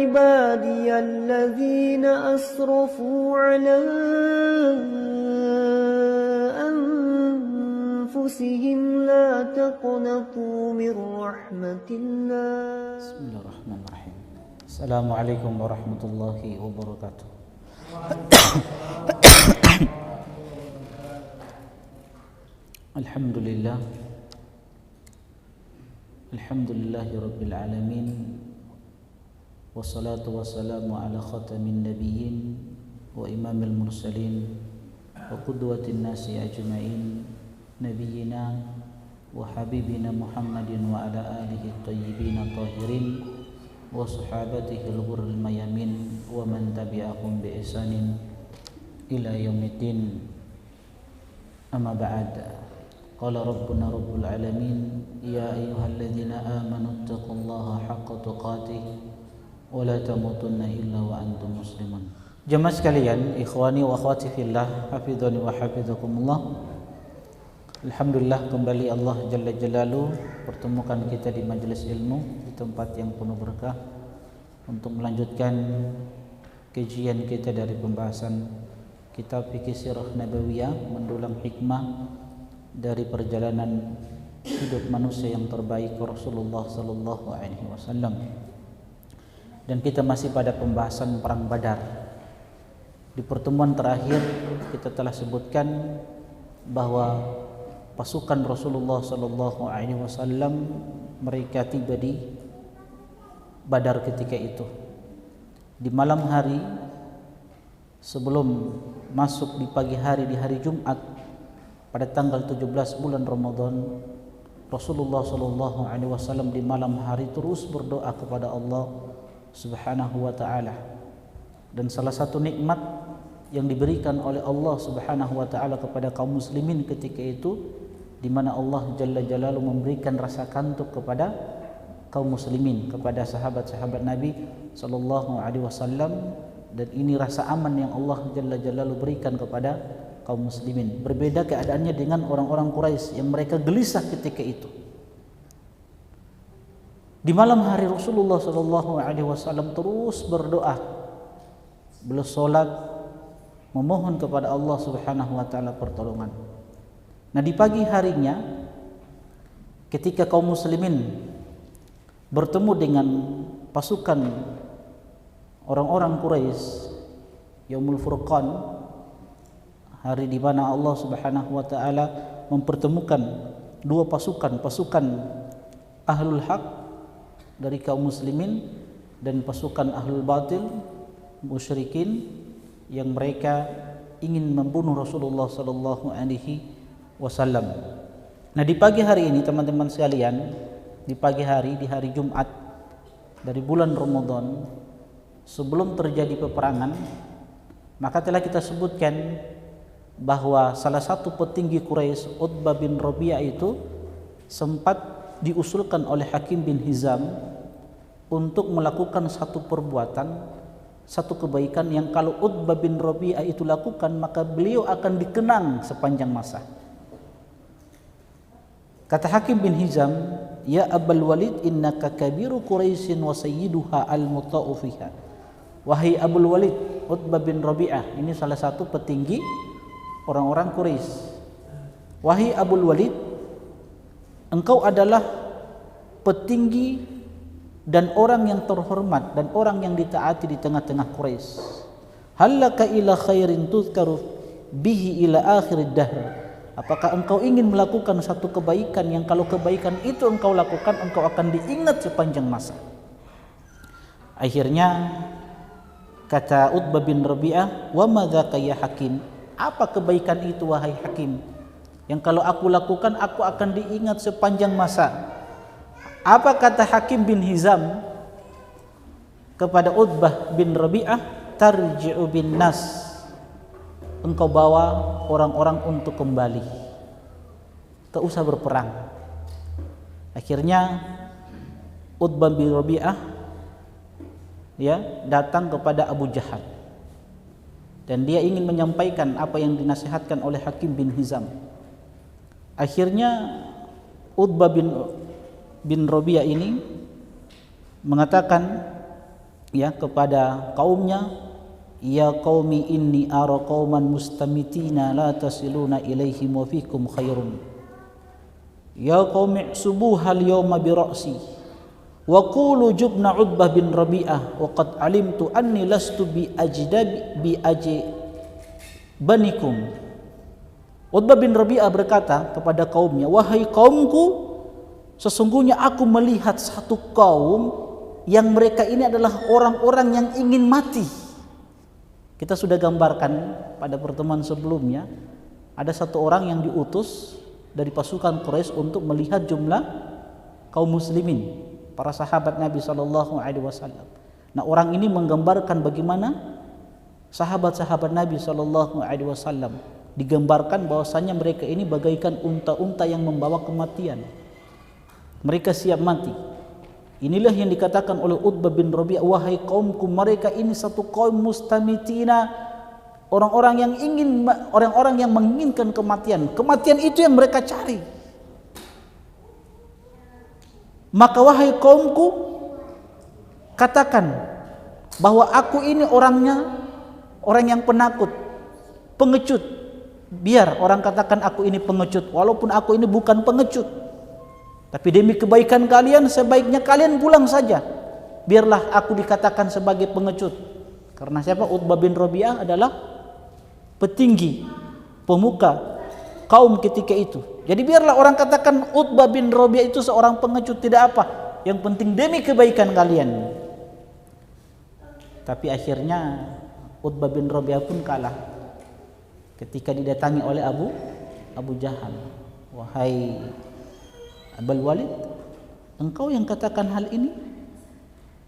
عبادي الذين أسرفوا على أنفسهم لا تقنطوا من رحمة الله. بسم الله الرحمن الرحيم. السلام عليكم ورحمة الله وبركاته. Alhamdulillah, alhamdulillahi rabbil alamin, wassalatu wassalamu ala khatamin nabiyyin wa imamil mursalin wa qudwatin nasi ajma'in, nabiyyina wa habibina Muhammadin wa ala alihi tayyibin tahirin wa sahabatihi al-ghurril mayamin wa man tabi'ahum bi ihsanin ila yaumiddin. Amma ba'd. Qala rabbuna rabbul alamin, ya ayyuhalladzina amanu taqullaha haqqa tuqatih wa la tamutunna illa wa antum muslimun. Jemaah sekalian, ikhwani wa akhwati fillah, hafizani wa hafizakumullah. Alhamdulillah, kembali Allah Jalla Jalaluhu pertemukan kita di majelis ilmu, di tempat yang penuh berkah, untuk melanjutkan kajian kita dari pembahasan kitab Fikih Sirah Nabawiyah, mendulang hikmah dari perjalanan hidup manusia yang terbaik Rasulullah sallallahu alaihi wasallam. Dan kita masih pada pembahasan perang Badar. Di pertemuan terakhir kita telah sebutkan bahwa pasukan Rasulullah sallallahu alaihi wasallam mereka tiba di Badar ketika itu. Di malam hari sebelum masuk di pagi hari di hari Jumat pada tanggal 17 bulan Ramadan, Rasulullah sallallahu alaihi wasallam di malam hari terus berdoa kepada Allah Subhanahu wa taala. Dan salah satu nikmat yang diberikan oleh Allah Subhanahu wa taala kepada kaum muslimin ketika itu, di mana Allah Jalla Jalaluhu memberikan rasa kantuk kepada kaum muslimin, kepada sahabat-sahabat Nabi sallallahu alaihi wasallam, dan ini rasa aman yang Allah Jalla Jalaluhu berikan kepada kaum muslimin. Berbeda keadaannya dengan orang-orang Quraisy yang mereka gelisah ketika itu. Di malam hari Rasulullah sallallahu alaihi wasallam terus berdoa. Beliau salat memohon kepada Allah Subhanahu wa taala pertolongan. Nah, di pagi harinya ketika kaum muslimin bertemu dengan pasukan orang-orang Quraisy, Yaumul Furqan, hari di mana Allah Subhanahu wa taala mempertemukan dua pasukan Ahlul Haq dari kaum muslimin dan pasukan Ahlul Batil, musyrikin, yang mereka ingin membunuh Rasulullah sallallahu alaihi wasallam. Nah, di pagi hari ini teman-teman sekalian, di pagi hari di hari Jumat dari bulan Ramadan, sebelum terjadi peperangan, maka telah kita sebutkan bahwa salah satu petinggi Quraisy, Utbah bin Rabi'ah, itu sempat diusulkan oleh Hakim bin Hizam untuk melakukan satu perbuatan, satu kebaikan yang kalau Utbah bin Rabi'ah itu lakukan maka beliau akan dikenang sepanjang masa. Kata Hakim bin Hizam, ya Abul Walid, innaka kabiru Quraisyin wa sayyiduha al-muta'u fiha. Wahai Abul Walid, Utbah bin Rabi'ah, ini salah satu petinggi orang-orang Quraisy. Wahai Abul Walid, engkau adalah petinggi dan orang yang terhormat dan orang yang ditaati di tengah-tengah Quraisy. Hallaka ila khairin tuzkaru bihi ila akhir dahr. Apakah engkau ingin melakukan satu kebaikan yang kalau kebaikan itu engkau lakukan, engkau akan diingat sepanjang masa? Akhirnya kata Utbah bin Rabi'ah, wa madzaka ya Hakim? Apa kebaikan itu wahai Hakim, yang kalau aku lakukan aku akan diingat sepanjang masa? Apa kata Hakim bin Hizam kepada Utbah bin Rabi'ah? Tarji'u bin nas, engkau bawa orang-orang untuk kembali, tak usah berperang. Akhirnya Utbah bin Rabi'ah datang kepada Abu Jahal dan dia ingin menyampaikan apa yang dinasihatkan oleh Hakim bin Hizam. Akhirnya Utbah bin Rabi'ah ini mengatakan, ya kepada kaumnya, ya qaumi inni ara qauman mustamitina la tasiluna ilaihim wa fikum khairun, ya qaumi subuhal yawma bi ra'si wa qulu jubna Utbah bin Rabi'ah wa qad alimtu anni lastu bi banikum. Utbah bin Rabi'ah berkata kepada kaumnya, wahai kaumku, sesungguhnya aku melihat satu kaum yang mereka ini adalah orang-orang yang ingin mati. Kita sudah gambarkan pada pertemuan sebelumnya, ada satu orang yang diutus dari pasukan Quraisy untuk melihat jumlah kaum muslimin, para sahabat Nabi SAW. Nah, orang ini menggambarkan bagaimana sahabat-sahabat Nabi SAW, digambarkan bahwasanya mereka ini bagaikan unta-unta yang membawa kematian. Mereka siap mati. Inilah yang dikatakan oleh Utbah bin Rabi'ah, wahai kaumku, mereka ini satu kaum mustamitina, orang-orang yang menginginkan kematian. Kematian itu yang mereka cari. Maka wahai kaumku, katakan bahwa aku ini orangnya orang yang penakut, pengecut. Biar orang katakan aku ini pengecut, walaupun aku ini bukan pengecut. Tapi demi kebaikan kalian, sebaiknya kalian pulang saja. Biarlah aku dikatakan sebagai pengecut. Karena siapa? Utbah bin Rabi'ah adalah petinggi, pemuka kaum ketika itu. Jadi biarlah orang katakan Utbah bin Rabi'ah itu seorang pengecut, tidak apa. Yang penting demi kebaikan kalian. Tapi akhirnya Utbah bin Rabi'ah pun kalah ketika didatangi oleh Abu Jahal. Wahai Abul Walid, engkau yang katakan hal ini?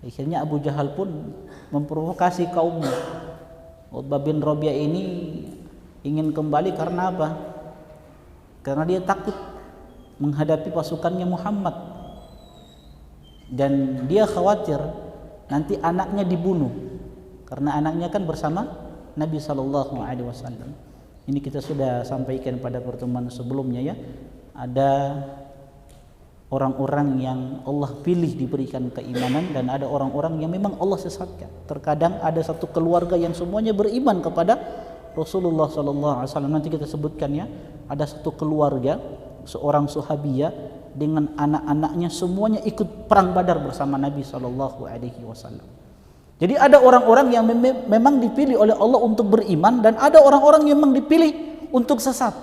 Akhirnya Abu Jahal pun memprovokasi kaumnya. Utbah bin Rabi'ah ini ingin kembali karena apa? Karena dia takut menghadapi pasukannya Muhammad, dan dia khawatir nanti anaknya dibunuh, karena anaknya kan bersama Nabi SAW. Ini kita sudah sampaikan pada pertemuan sebelumnya ya. Ada orang-orang yang Allah pilih diberikan keimanan, dan ada orang-orang yang memang Allah sesatkan. Terkadang ada satu keluarga yang semuanya beriman kepada Rasulullah SAW. Nanti kita sebutkan ya. Ada satu keluarga, seorang sahabiyah dengan anak-anaknya semuanya ikut perang Badar bersama Nabi SAW. Jadi ada orang-orang yang memang dipilih oleh Allah untuk beriman, dan ada orang-orang yang memang dipilih untuk sesat.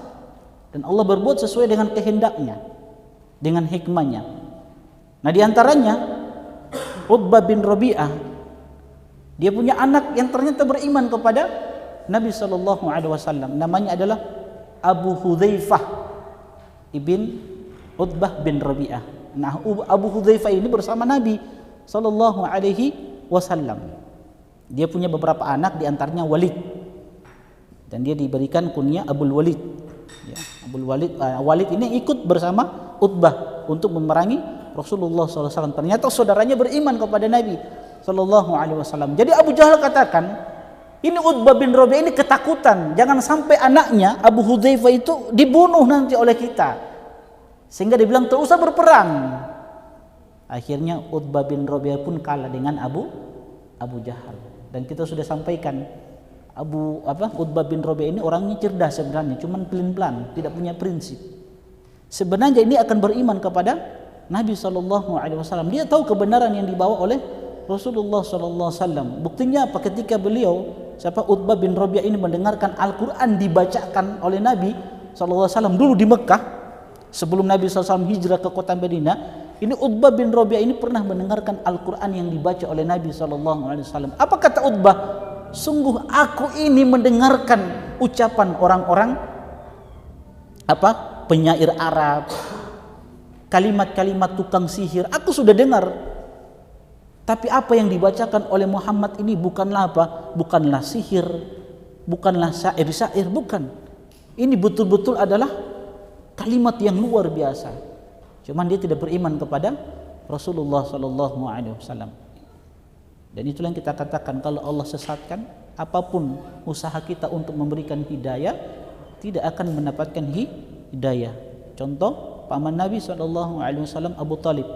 Dan Allah berbuat sesuai dengan kehendaknya, dengan hikmahnya. Nah, diantaranya Utbah bin Rabi'ah, dia punya anak yang ternyata beriman kepada Nabi SAW. Namanya adalah Abu Hudzaifah ibn Utbah bin Rabi'ah. Nah, Abu Hudzaifah ini bersama Nabi SAW. Dia punya beberapa anak, diantaranya Walid, dan dia diberikan kunyah Abul Walid. Ya, Abul Walid, Walid ini ikut bersama Utbah untuk memerangi Rasulullah SAW. Ternyata saudaranya beriman kepada Nabi SAW. Jadi Abu Jahal katakan, ini Utbah bin Rabi'ah ini ketakutan, jangan sampai anaknya Abu Hudzaifah itu dibunuh nanti oleh kita. Sehingga dia bilang, tak usah berperang. Akhirnya Utbah bin Rabi'ah pun kalah dengan Abu Jahal. Dan kita sudah sampaikan, Utbah bin Rabi'ah ini orangnya cerdas sebenarnya, cuman pelin-pelan, tidak punya prinsip. Sebenarnya ini akan beriman kepada Nabi SAW. Dia tahu kebenaran yang dibawa oleh Rasulullah SAW. Buktinya apa? Ketika beliau, Utbah bin Rabi'ah ini mendengarkan Al-Quran dibacakan oleh Nabi SAW dulu di Mekah, sebelum Nabi SAW hijrah ke kota Madinah. Ini Utbah bin Rabi'ah ini pernah mendengarkan Al-Quran yang dibaca oleh Nabi SAW. Apa kata Utbah? Sungguh aku ini mendengarkan ucapan orang-orang penyair Arab, kalimat-kalimat tukang sihir, aku sudah dengar. Tapi apa yang dibacakan oleh Muhammad ini bukanlah bukanlah sihir, bukanlah syair-syair, bukan. Ini betul-betul adalah kalimat yang luar biasa. Cuman dia tidak beriman kepada Rasulullah SAW. Dan itulah yang kita katakan, kalau Allah sesatkan, apapun usaha kita untuk memberikan hidayah tidak akan mendapatkan hidayah. Contoh paman Nabi SAW Abu Talib.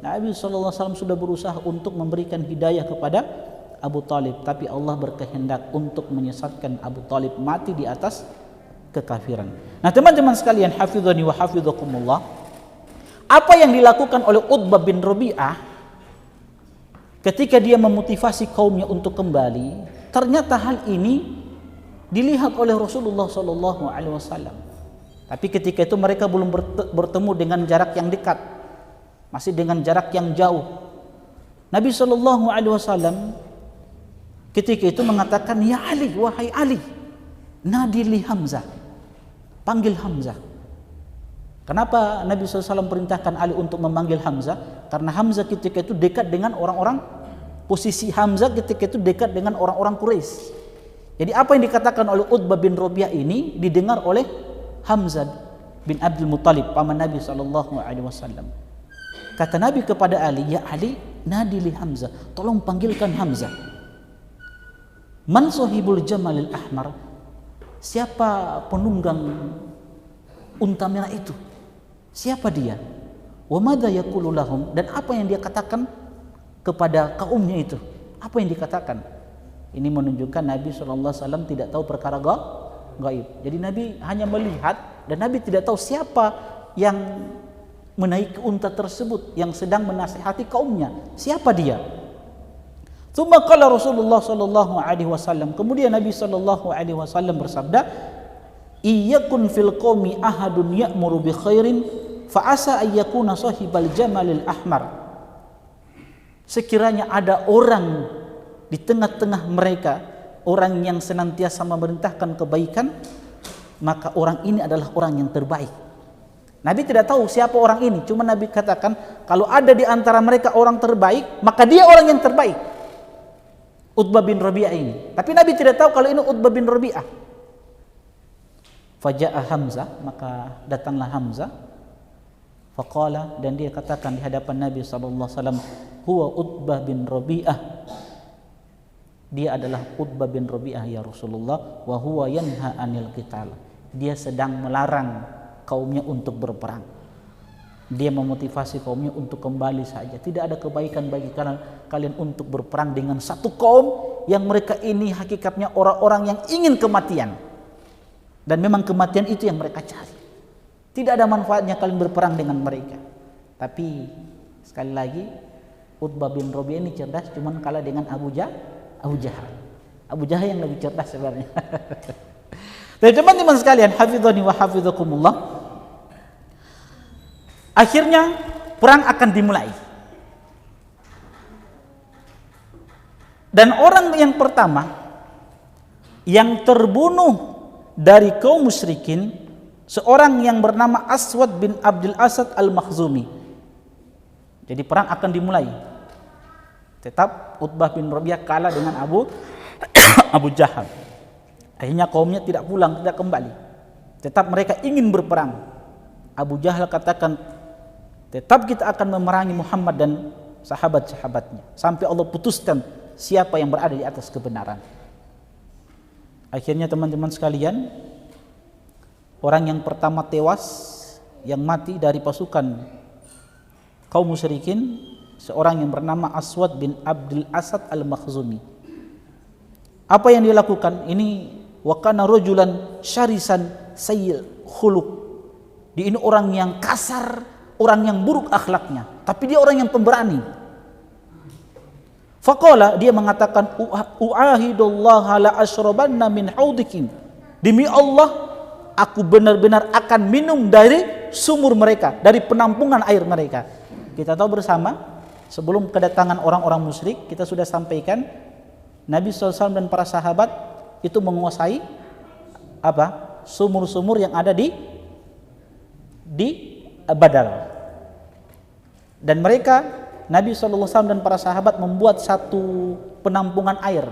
Nabi SAW sudah berusaha untuk memberikan hidayah kepada Abu Talib, tapi Allah berkehendak untuk menyesatkan Abu Talib mati di atas kekafiran. Nah teman-teman sekalian, hafizani wa hafizakumullah, apa yang dilakukan oleh Utbah bin Rabi'ah ketika dia memotivasi kaumnya untuk kembali, ternyata hal ini dilihat oleh Rasulullah SAW. Tapi ketika itu mereka belum bertemu dengan jarak yang dekat, masih dengan jarak yang jauh. Nabi SAW ketika itu mengatakan, ya Ali, wahai Ali, nadili Hamzah, panggil Hamzah. Kenapa Nabi SAW perintahkan Ali untuk memanggil Hamzah? Karena Hamzah ketika itu dekat dengan orang-orang, posisi Hamzah ketika itu dekat dengan orang-orang Quraisy. Jadi apa yang dikatakan oleh Utbah bin Rabi'ah ini didengar oleh Hamzah bin Abdul Muttalib, paman Nabi SAW. Kata Nabi kepada Ali, ya Ali, nadili Hamzah, tolong panggilkan Hamzah. Man sahibul jamalil ahmar, siapa penunggang unta merah itu? Siapa dia? Wa madza yaqulu lahum, dan apa yang dia katakan kepada kaumnya itu? Apa yang dikatakan? Ini menunjukkan Nabi SAW tidak tahu perkara gaib. Jadi Nabi hanya melihat, dan Nabi tidak tahu siapa yang menaiki unta tersebut yang sedang menasihati kaumnya. Siapa dia? Tsumma qala Rasulullah SAW, kemudian Nabi SAW bersabda, iyakun fil qaumi ahadun ya'muru bi khairin fa asa ayyakuna sahibal jamalil ahmar. Sekiranya ada orang di tengah-tengah mereka, orang yang senantiasa memerintahkan kebaikan, maka orang ini adalah orang yang terbaik. Nabi tidak tahu siapa orang ini, cuma Nabi katakan kalau ada di antara mereka orang terbaik, maka dia orang yang terbaik, Utbah bin Rabi'ah ini. Tapi Nabi tidak tahu kalau ini Utbah bin Rabi'ah. Faja'a Hamzah, maka datanglah Hamzah. Faqala, dan dia katakan di hadapan Nabi SAW, huwa Utbah bin Rabi'ah. Dia adalah Utbah bin Rabi'ah ya Rasulullah, wa huwa yanha anil qital. Dia sedang melarang kaumnya untuk berperang. Dia memotivasi kaumnya untuk kembali saja. Tidak ada kebaikan bagi kalian untuk berperang dengan satu kaum yang mereka ini hakikatnya orang-orang yang ingin kematian. Dan memang kematian itu yang mereka cari. Tidak ada manfaatnya kalian berperang dengan mereka. Tapi sekali lagi, Utbah bin Rabi'ah ini cerdas, cuman kalah dengan Abu Jahal. Abu Jahal yang lebih cerdas sebenarnya. Jadi teman-teman sekalian, hafizani wa hafizakumullah, akhirnya perang akan dimulai. Dan orang yang pertama yang terbunuh dari kaum musyrikin, seorang yang bernama Aswad bin Abdul Asad al-Makhzumi. Jadi perang akan dimulai. Tetap Utbah bin Rabi'ah kalah dengan Abu Jahal. Akhirnya kaumnya tidak pulang, tidak kembali. Tetap mereka ingin berperang. Abu Jahal katakan, tetap kita akan memerangi Muhammad dan sahabat-sahabatnya sampai Allah putuskan siapa yang berada di atas kebenaran. Akhirnya teman-teman sekalian, orang yang pertama tewas, yang mati dari pasukan kaum musyrikin, seorang yang bernama Aswad bin Abdul Asad al-Makhzumi. Apa yang dia lakukan? Ini wa kana rajulan syarisan sayyil khuluq. Dia ini orang yang kasar, orang yang buruk akhlaknya, tapi dia orang yang pemberani. Faqala, dia mengatakan, u'ahidullaha la asyrabanna min haudikin. Demi Allah, aku benar-benar akan minum dari sumur mereka, dari penampungan air mereka. Kita tahu bersama, sebelum kedatangan orang-orang musyrik, kita sudah sampaikan Nabi SAW dan para sahabat itu menguasai apa? Sumur-sumur yang ada di Badar. Dan mereka, Nabi SAW dan para sahabat membuat satu penampungan air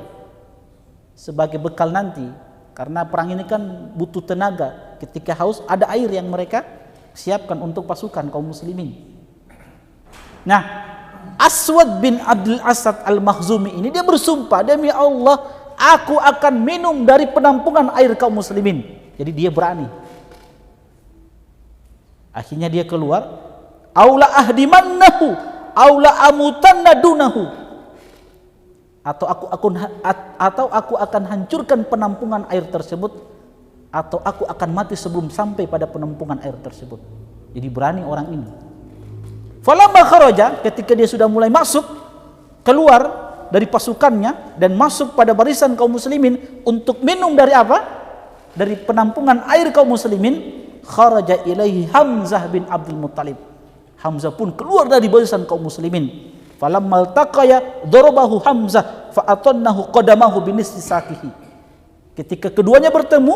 sebagai bekal nanti, karena perang ini kan butuh tenaga. Ketika haus, ada air yang mereka siapkan untuk pasukan kaum muslimin. Nah, Aswad bin Abdul Asad al-Makhzumi ini dia bersumpah, demi Allah aku akan minum dari penampungan air kaum muslimin. Jadi dia berani. Akhirnya dia keluar, aula ahdimannahu aula amutanna dunahu. atau aku akan hancurkan penampungan air tersebut, atau aku akan mati sebelum sampai pada penampungan air tersebut. Jadi berani orang ini. Falamma kharaja, ketika dia sudah mulai masuk, keluar dari pasukannya dan masuk pada barisan kaum muslimin untuk minum dari apa? Dari penampungan air kaum muslimin, kharaja ilaihi Hamzah bin Abdul Muttalib. Hamzah pun keluar dari barisan kaum muslimin. Falamma altaqaya darabahu Hamzah fa atannahu qadamahu binisfi saqihi. Ketika keduanya bertemu,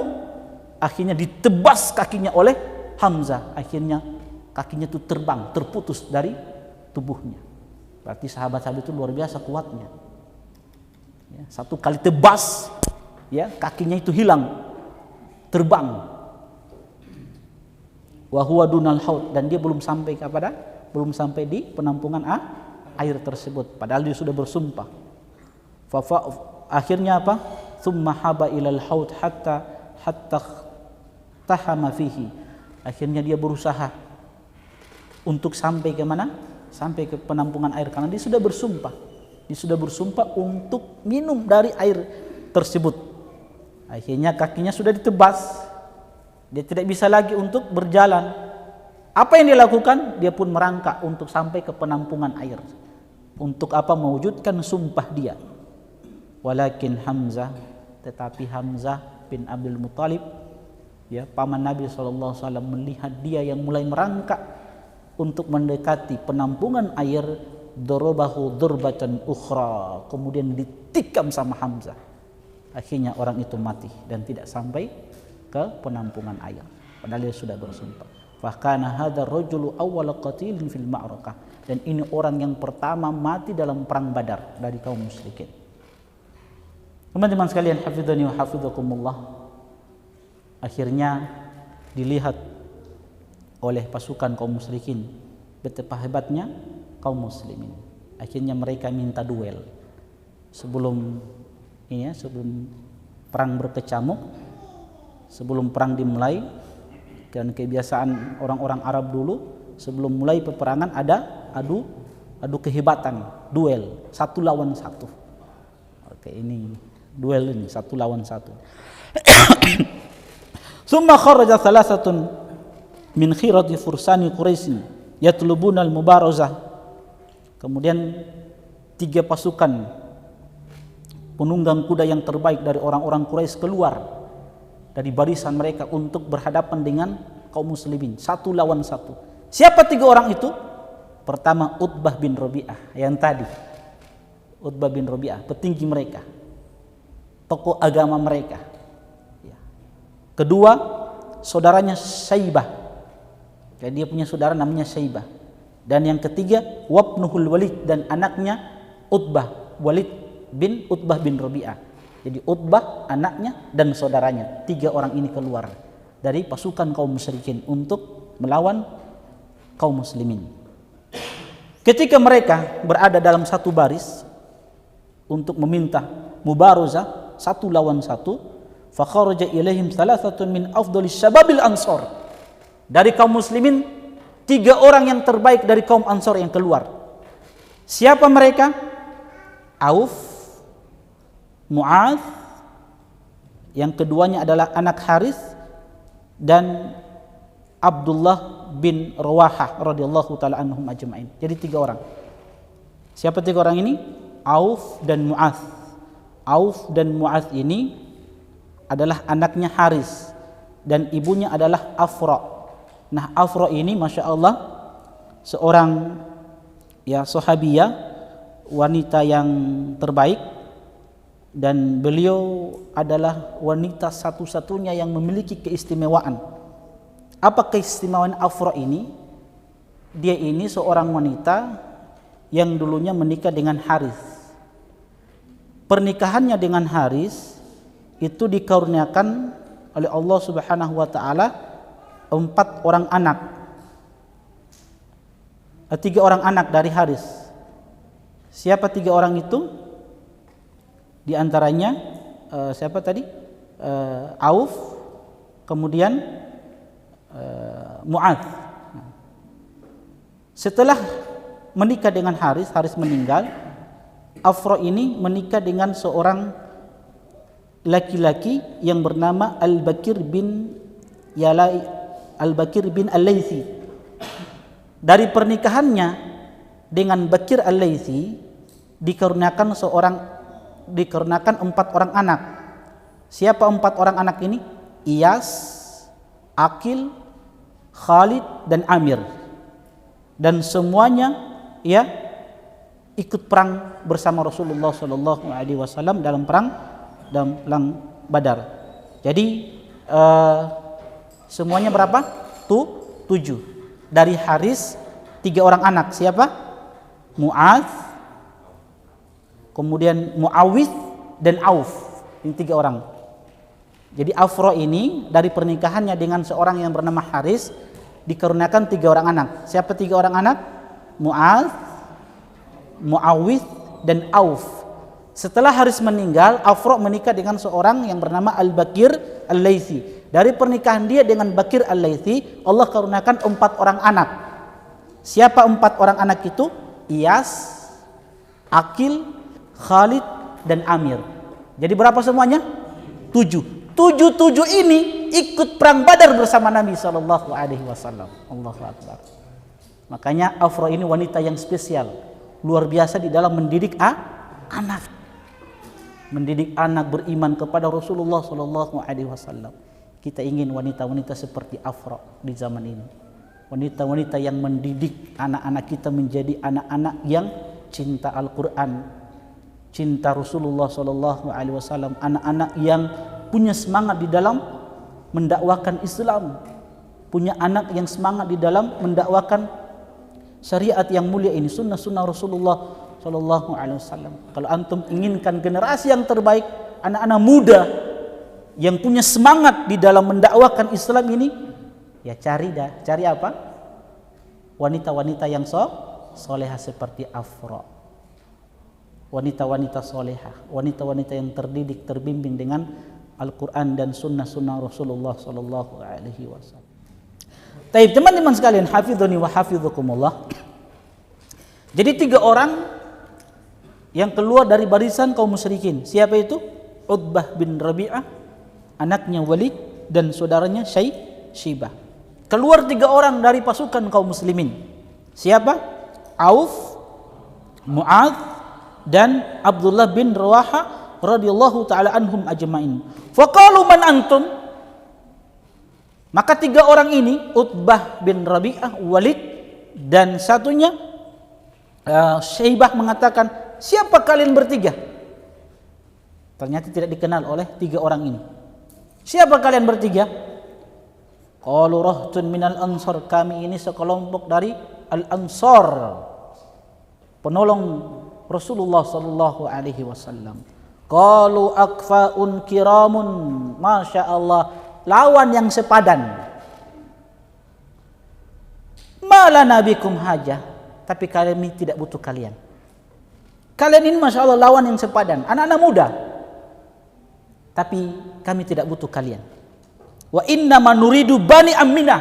akhirnya ditebas kakinya oleh Hamzah. Akhirnya kakinya itu terbang, terputus dari tubuhnya. Berarti sahabat-sahabat itu luar biasa kuatnya. Ya, satu kali tebas, ya, kakinya itu hilang, terbang. Wa huwa dunal haud, dan dia belum sampai di penampungan air tersebut, padahal dia sudah bersumpah. Akhirnya apa? Tsumma haba ilal haud hatta tahama fihi. Akhirnya dia berusaha untuk sampai ke mana? Sampai ke penampungan air, karena dia sudah bersumpah. Dia sudah bersumpah untuk minum dari air tersebut. Akhirnya kakinya sudah ditebas. Dia tidak bisa lagi untuk berjalan. Apa yang dia lakukan? Dia pun merangkak untuk sampai ke penampungan air. Untuk apa? Mewujudkan sumpah dia. Walakin Hamzah, tetapi Hamzah bin Abdul Muttalib, ya, paman Nabi SAW, melihat dia yang mulai merangkak untuk mendekati penampungan air, darabahu durbatan ukhra, kemudian ditikam sama Hamzah. Akhirnya orang itu mati dan tidak sampai ke penampungan air, padahal dia sudah bersumpah. Fa kana hadzal rajulu awwal qatilin fil ma'rakah, dan ini orang yang pertama mati dalam perang Badar dari kaum musyrikin. Teman-teman sekalian, hafizani wa hafizakumullah, akhirnya dilihat oleh pasukan kaum musyrikin betapa hebatnya kaum muslimin. Akhirnya mereka minta duel sebelum perang berkecamuk, sebelum perang dimulai. Dan kebiasaan orang-orang Arab dulu, sebelum mulai peperangan ada adu kehebatan, duel satu lawan satu. Oke, ini duel ini satu lawan satu. Summa kharaja thalathatun min khirati fursani Quraisy yatlubuna al-mubarazah. Kemudian 3 pasukan penunggang kuda yang terbaik dari orang-orang Quraisy keluar dari barisan mereka untuk berhadapan dengan kaum muslimin, satu lawan satu. Siapa 3 orang itu? Pertama, Utbah bin Rabi'ah, yang tadi. Utbah bin Rabi'ah, petinggi mereka, tokoh agama mereka. Kedua, saudaranya Syaibah. Jadi dia punya saudara namanya Syaibah. Dan yang ketiga, Wabnuhul Walid, dan anaknya Utbah, Walid bin Utbah bin Rabi'ah. Jadi Utbah, anaknya dan saudaranya, 3 orang ini keluar dari pasukan kaum musyrikin untuk melawan kaum muslimin. Ketika mereka berada dalam satu baris untuk meminta mubarazah satu lawan satu, fa kharaja ilaihim thalathatun min afdalis syababil ansar. Dari kaum muslimin 3 orang yang terbaik dari kaum Ansor yang keluar. Siapa mereka? Auf, Mu'adz, yang keduanya adalah anak Haris, dan Abdullah bin Rawahah radhiyallahu taala anhum ajma'in. Jadi 3 orang. Siapa 3 orang ini? Auf dan Mu'adz. Auf dan Mu'adz ini adalah anaknya Haris dan ibunya adalah Afra. Nah, Afra ini Masya Allah seorang sahabiyah, wanita yang terbaik, dan beliau adalah wanita satu-satunya yang memiliki keistimewaan. Apa keistimewaan Afra ini? Dia ini seorang wanita yang dulunya menikah dengan Haris. Pernikahannya dengan Haris itu dikaruniakan oleh Allah Subhanahu wa taala 4 orang anak, 3 orang anak dari Haris. Siapa 3 orang itu? Di antaranya siapa tadi? Auf, kemudian Mu'adz. Setelah menikah dengan Haris, Haris meninggal, Afra ini menikah dengan seorang laki-laki yang bernama Al-Bakir bin Al-Laythi. Dari pernikahannya dengan Bakir Al-Laythi dikarenakan 4 orang anak. Siapa 4 orang anak ini? Iyas, Aqil, Khalid dan Amir. Dan semuanya ikut perang bersama Rasulullah sallallahu alaihi wasallam dalam perang Badar. Jadi semuanya berapa? 7. Dari Haris 3 orang anak. Siapa? Mu'adz, kemudian Muawidh dan Auf. Ini 3 orang. Jadi Afra ini dari pernikahannya dengan seorang yang bernama Haris dikarenakan 3 orang anak. Siapa 3 orang anak? Mu'adz, Muawidh dan Auf. Setelah Haris meninggal, Afra menikah dengan seorang yang bernama Al-Bakir Al-Laythi. Dari pernikahan dia dengan Bakir Al-Laythi, Allah karuniakan 4 orang anak. Siapa 4 orang anak itu? Iyas, Aqil, Khalid dan Amir. Jadi berapa semuanya? 7 ini ikut perang Badar bersama Nabi sallallahu alaihi wasallam. Allahu akbar. Makanya Afra ini wanita yang spesial, luar biasa di dalam mendidik anak. Mendidik anak beriman kepada Rasulullah sallallahu alaihi wasallam. Kita ingin wanita-wanita seperti Afra di zaman ini. Wanita-wanita yang mendidik anak-anak kita menjadi anak-anak yang cinta Al-Qur'an, cinta Rasulullah sallallahu alaihi wasallam, anak-anak yang punya semangat di dalam mendakwakan Islam, punya anak yang semangat di dalam mendakwakan syariat yang mulia ini, sunnah-sunnah Rasulullah sallallahu alaihi wasallam. Kalau antum inginkan generasi yang terbaik, anak-anak muda yang punya semangat di dalam mendakwakan Islam ini, ya cari apa? Wanita-wanita yang solehah seperti Afra. Wanita-wanita solehah, wanita-wanita yang terdidik, terbimbing dengan Al-Quran dan sunnah-sunnah Rasulullah sallallahu alaihi wasallam. Taib, teman-teman sekalian, hafidhuni wa hafidhukumullah. Jadi 3 orang yang keluar dari barisan kaum musyrikin. Siapa itu? Utbah bin Rabi'ah, anaknya Walid dan saudaranya Syaibah. Keluar 3 orang dari pasukan kaum muslimin. Siapa? Auf, Mu'adz dan Abdullah bin Rawaha radhiyallahu taala anhum ajma'in. Faqalu man antum? Maka 3 orang ini, Utbah bin Rabi'ah, Walid dan satunya Syaibah mengatakan, siapa kalian bertiga? Ternyata tidak dikenal oleh 3 orang ini. Siapa kalian bertiga? Qalu rahtun minal ansar, kami ini sekelompok dari Al-Ansar, penolong Rasulullah sallallahu alaihi wasallam. Qalu akfaun kiramun, masya Allah, lawan yang sepadan. Malana bikum hajah, tapi kami tidak butuh kalian. Kalian ini masya Allah lawan yang sepadan, anak-anak muda, tapi kami tidak butuh kalian. Wa inna manuridu bani Aminah,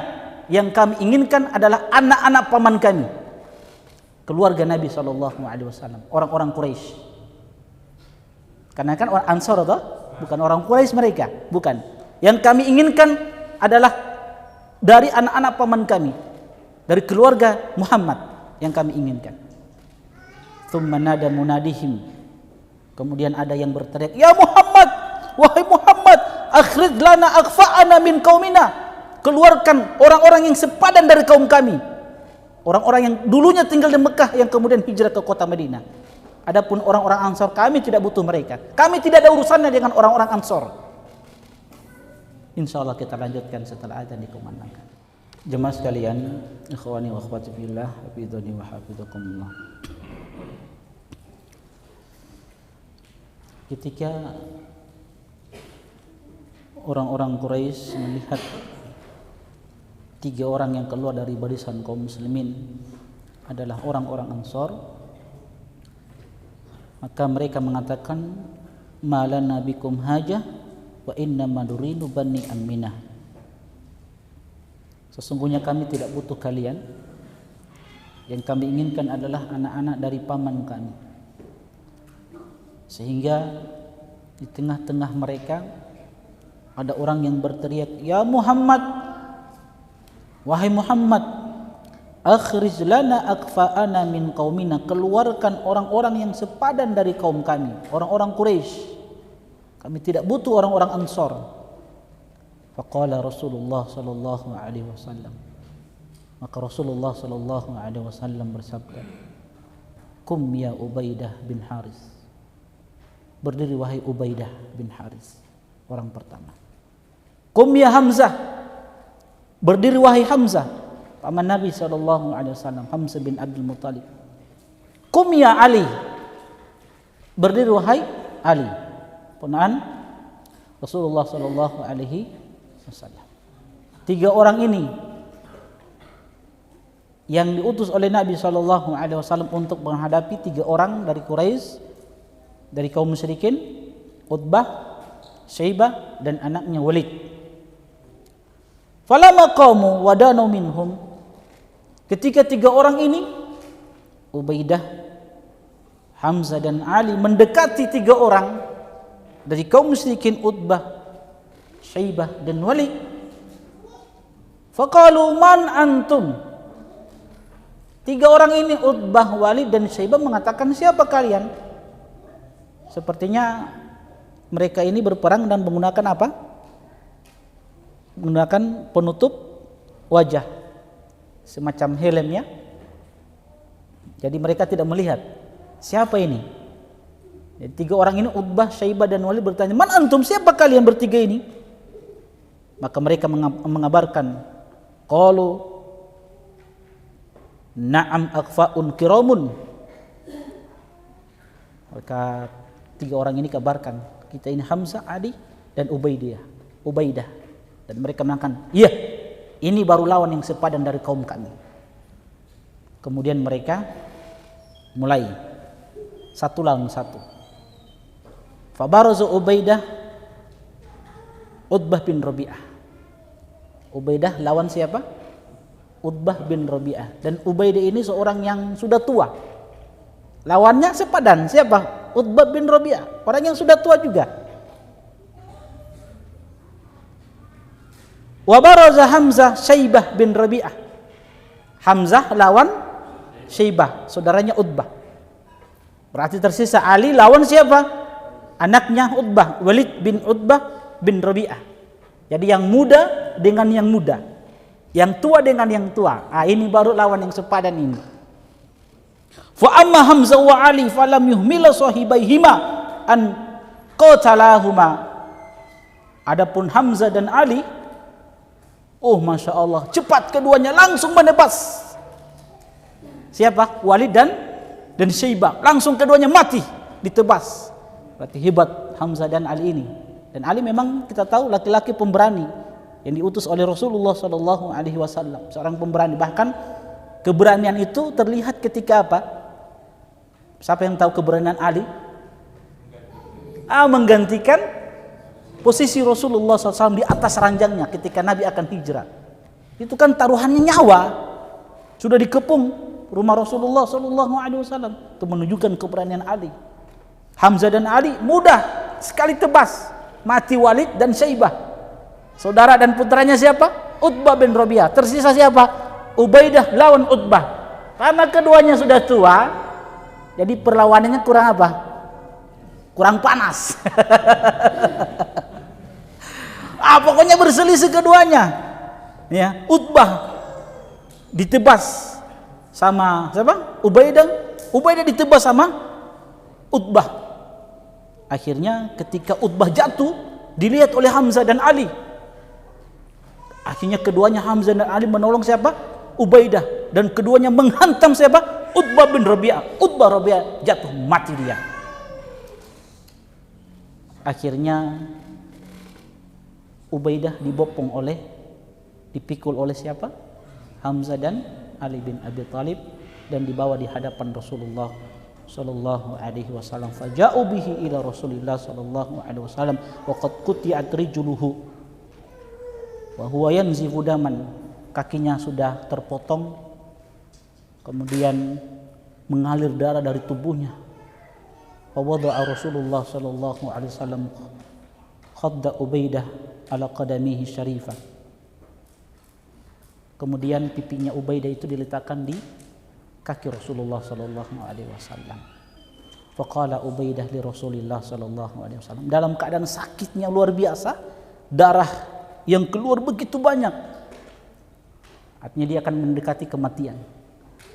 yang kami inginkan adalah anak-anak paman kami, keluarga Nabi SAW, orang-orang Quraisy. Karena kan orang Ansar atau bukan orang Quraisy mereka, bukan. Yang kami inginkan adalah dari anak-anak paman kami, dari keluarga Muhammad yang kami inginkan. Tsumma nada munadihim, kemudian ada yang berteriak, ya Muhammad, wahai Muhammad, akhrij lana akhfa'ana min qaumina, keluarkan orang-orang yang sepadan dari kaum kami, orang-orang yang dulunya tinggal di Mekah yang kemudian hijrah ke kota Madinah. Adapun orang-orang Ansar, kami tidak butuh mereka, kami tidak ada urusannya dengan orang-orang Ansar. Insyaallah kita lanjutkan setelah azan dikumandangkan. Jemaah sekalian, ikhwani wa akhwati fillah, hafidhani wa hafidhakumullah. Ketika orang-orang Quraisy melihat 3 orang yang keluar dari barisan kaum muslimin adalah orang-orang Ansar, maka mereka mengatakan, malana bikum hajah wa inna madurinu bani Aminah, sesungguhnya kami tidak butuh kalian, yang kami inginkan adalah anak-anak dari paman kami, Sehingga di tengah-tengah mereka ada orang yang berteriak, "Ya Muhammad, wahai Muhammad, akhrij lana akfa'ana min qaumina." Keluarkan orang-orang yang sepadan dari kaum kami, orang-orang Quraisy. Kami tidak butuh orang-orang Ansor. Faqala Rasulullah sallallahu alaihi wasallam. Maka Rasulullah sallallahu alaihi wasallam bersabda, "Kum ya Ubaidah bin Haris." Berdiri wahai Ubaidah bin Haris, orang pertama. "Kum ya Hamzah." Berdiri wahai Hamzah, paman Nabi sallallahu alaihi wasallam, Hamzah bin Abdul Muttalib. "Kum ya Ali." Berdiri wahai Ali, ponaan Rasulullah sallallahu alaihi wasallam. Tiga orang ini yang diutus oleh Nabi sallallahu alaihi wasallam untuk menghadapi tiga orang dari Quraisy, dari kaum musyrikin, Utbah, Syaibah, dan anaknya Walid. Falamma qamu wadanu minhum. Ketika tiga orang ini, Ubaidah, Hamzah, dan Ali mendekati tiga orang dari kaum musyrikin, Utbah, Syaibah, dan Walid. Faqalu man antum. Tiga orang ini, Utbah, Walid, dan Syaibah, mengatakan, siapa kalian? Sepertinya mereka ini berperang dan menggunakan apa? Menggunakan penutup wajah, semacam helm ya. Jadi mereka tidak melihat siapa ini. Jadi tiga orang ini, Utbah, Syaibah, dan Walid, bertanya, man antum, siapa kalian bertiga ini? Maka mereka mengabarkan, qalu na'am akfa'un kiramun. Maka tiga orang ini kabarkan, kita ini Hamzah, Ali, dan Ubaidah. Dan mereka mengatakan, iya, ini baru lawan yang sepadan dari kaum kami. Kemudian mereka mulai satu lawan satu. Fabarazu Ubaidah, Utbah bin Rabi'ah. Ubaidah lawan siapa? Utbah bin Rabi'ah. Dan Ubaidah ini seorang yang sudah tua. Lawannya sepadan, siapa? Utbah bin Rabi'ah, orang yang sudah tua juga. Wa baraza Hamzah Syaibah bin Rabi'ah. Hamzah lawan Syaibah, saudaranya Utbah. Berarti tersisa Ali lawan siapa? Anaknya Utbah, Walid bin Utbah bin Rabi'ah. Jadi yang muda dengan yang muda, yang tua dengan yang tua. Ini baru lawan yang sepadan ini. Fa amma Hamzah wa Ali falam yuhmila sahibaihima an qatalahuma. Adapun Hamzah dan Ali, Masya Allah, cepat keduanya langsung menebas. Siapa? Walid dan Syaibah. Langsung keduanya mati, ditebas. Berarti hebat Hamzah dan Ali ini. Dan Ali memang kita tahu laki-laki pemberani yang diutus oleh Rasulullah sallallahu alaihi wasallam, seorang pemberani. Bahkan keberanian itu terlihat ketika apa? Siapa yang tahu keberanian Ali? Menggantikan posisi Rasulullah SAW di atas ranjangnya ketika Nabi akan hijrah. Itu kan taruhannya nyawa. Sudah dikepung rumah Rasulullah SAW. Itu menunjukkan keberanian Ali. Hamzah dan Ali mudah sekali tebas. Mati Walid dan Syaibah. Saudara dan putranya siapa? Utbah bin Rabi'ah. Tersisa siapa? Ubaidah lawan Utbah. Karena keduanya sudah tua, jadi perlawanannya kurang apa? Kurang panas. Pokoknya berselisih keduanya. Ya, Utbah ditebas sama siapa? Ubaidah ditebas sama Utbah. Akhirnya ketika Utbah jatuh, dilihat oleh Hamzah dan Ali. Akhirnya keduanya, Hamzah dan Ali, menolong siapa? Ubaidah. Dan keduanya menghantam siapa? Utbah bin Rabi'ah. Utbah Rabi'ah jatuh, mati dia. Akhirnya Ubaidah dipikul oleh siapa? Hamzah dan Ali bin Abi Thalib, dan dibawa di hadapan Rasulullah sallallahu alaihi wasallam. Faja'u bihi ila Rasulillah sallallahu alaihi wasallam wa qad quti'at rijluhu wa huwa yanzifu daman. Kakinya sudah terpotong, kemudian mengalir darah dari tubuhnya. Wada'a Rasulullah sallallahu alaihi wasallam khadda Ubaidah ala qadamihi syarifah. Kemudian pipinya Ubaidah itu diletakkan di kaki Rasulullah sallallahu alaihi wasallam. Faqala Ubaidah li Rasulillah sallallahu alaihi wasallam, dalam keadaan sakitnya luar biasa, darah yang keluar begitu banyak, artinya dia akan mendekati kematian.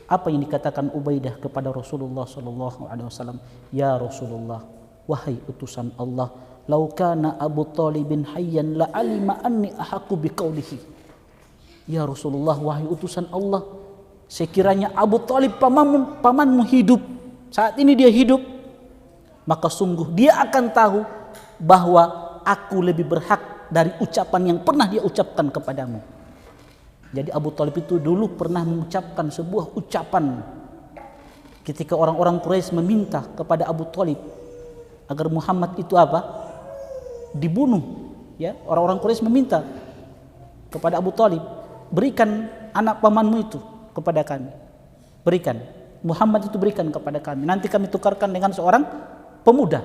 Apa yang dikatakan Ubaidah kepada Rasulullah sallallahu alaihi wasallam? Ya Rasulullah, wahai utusan Allah, lau kana Abu Talibin hayyan la alima anni ahaqqu biqaulihi. Ya Rasulullah, wahai utusan Allah, sekiranya Abu Talib pamanmu hidup, saat ini dia hidup, maka sungguh dia akan tahu bahwa aku lebih berhak dari ucapan yang pernah dia ucapkan kepadamu. Jadi Abu Talib itu dulu pernah mengucapkan sebuah ucapan ketika orang-orang Quraisy meminta kepada Abu Talib agar Muhammad itu apa? Dibunuh. Ya, orang-orang Quraisy meminta kepada Abu Talib, berikan anak pamanmu itu kepada kami. Berikan. Muhammad itu berikan kepada kami. Nanti kami tukarkan dengan seorang pemuda.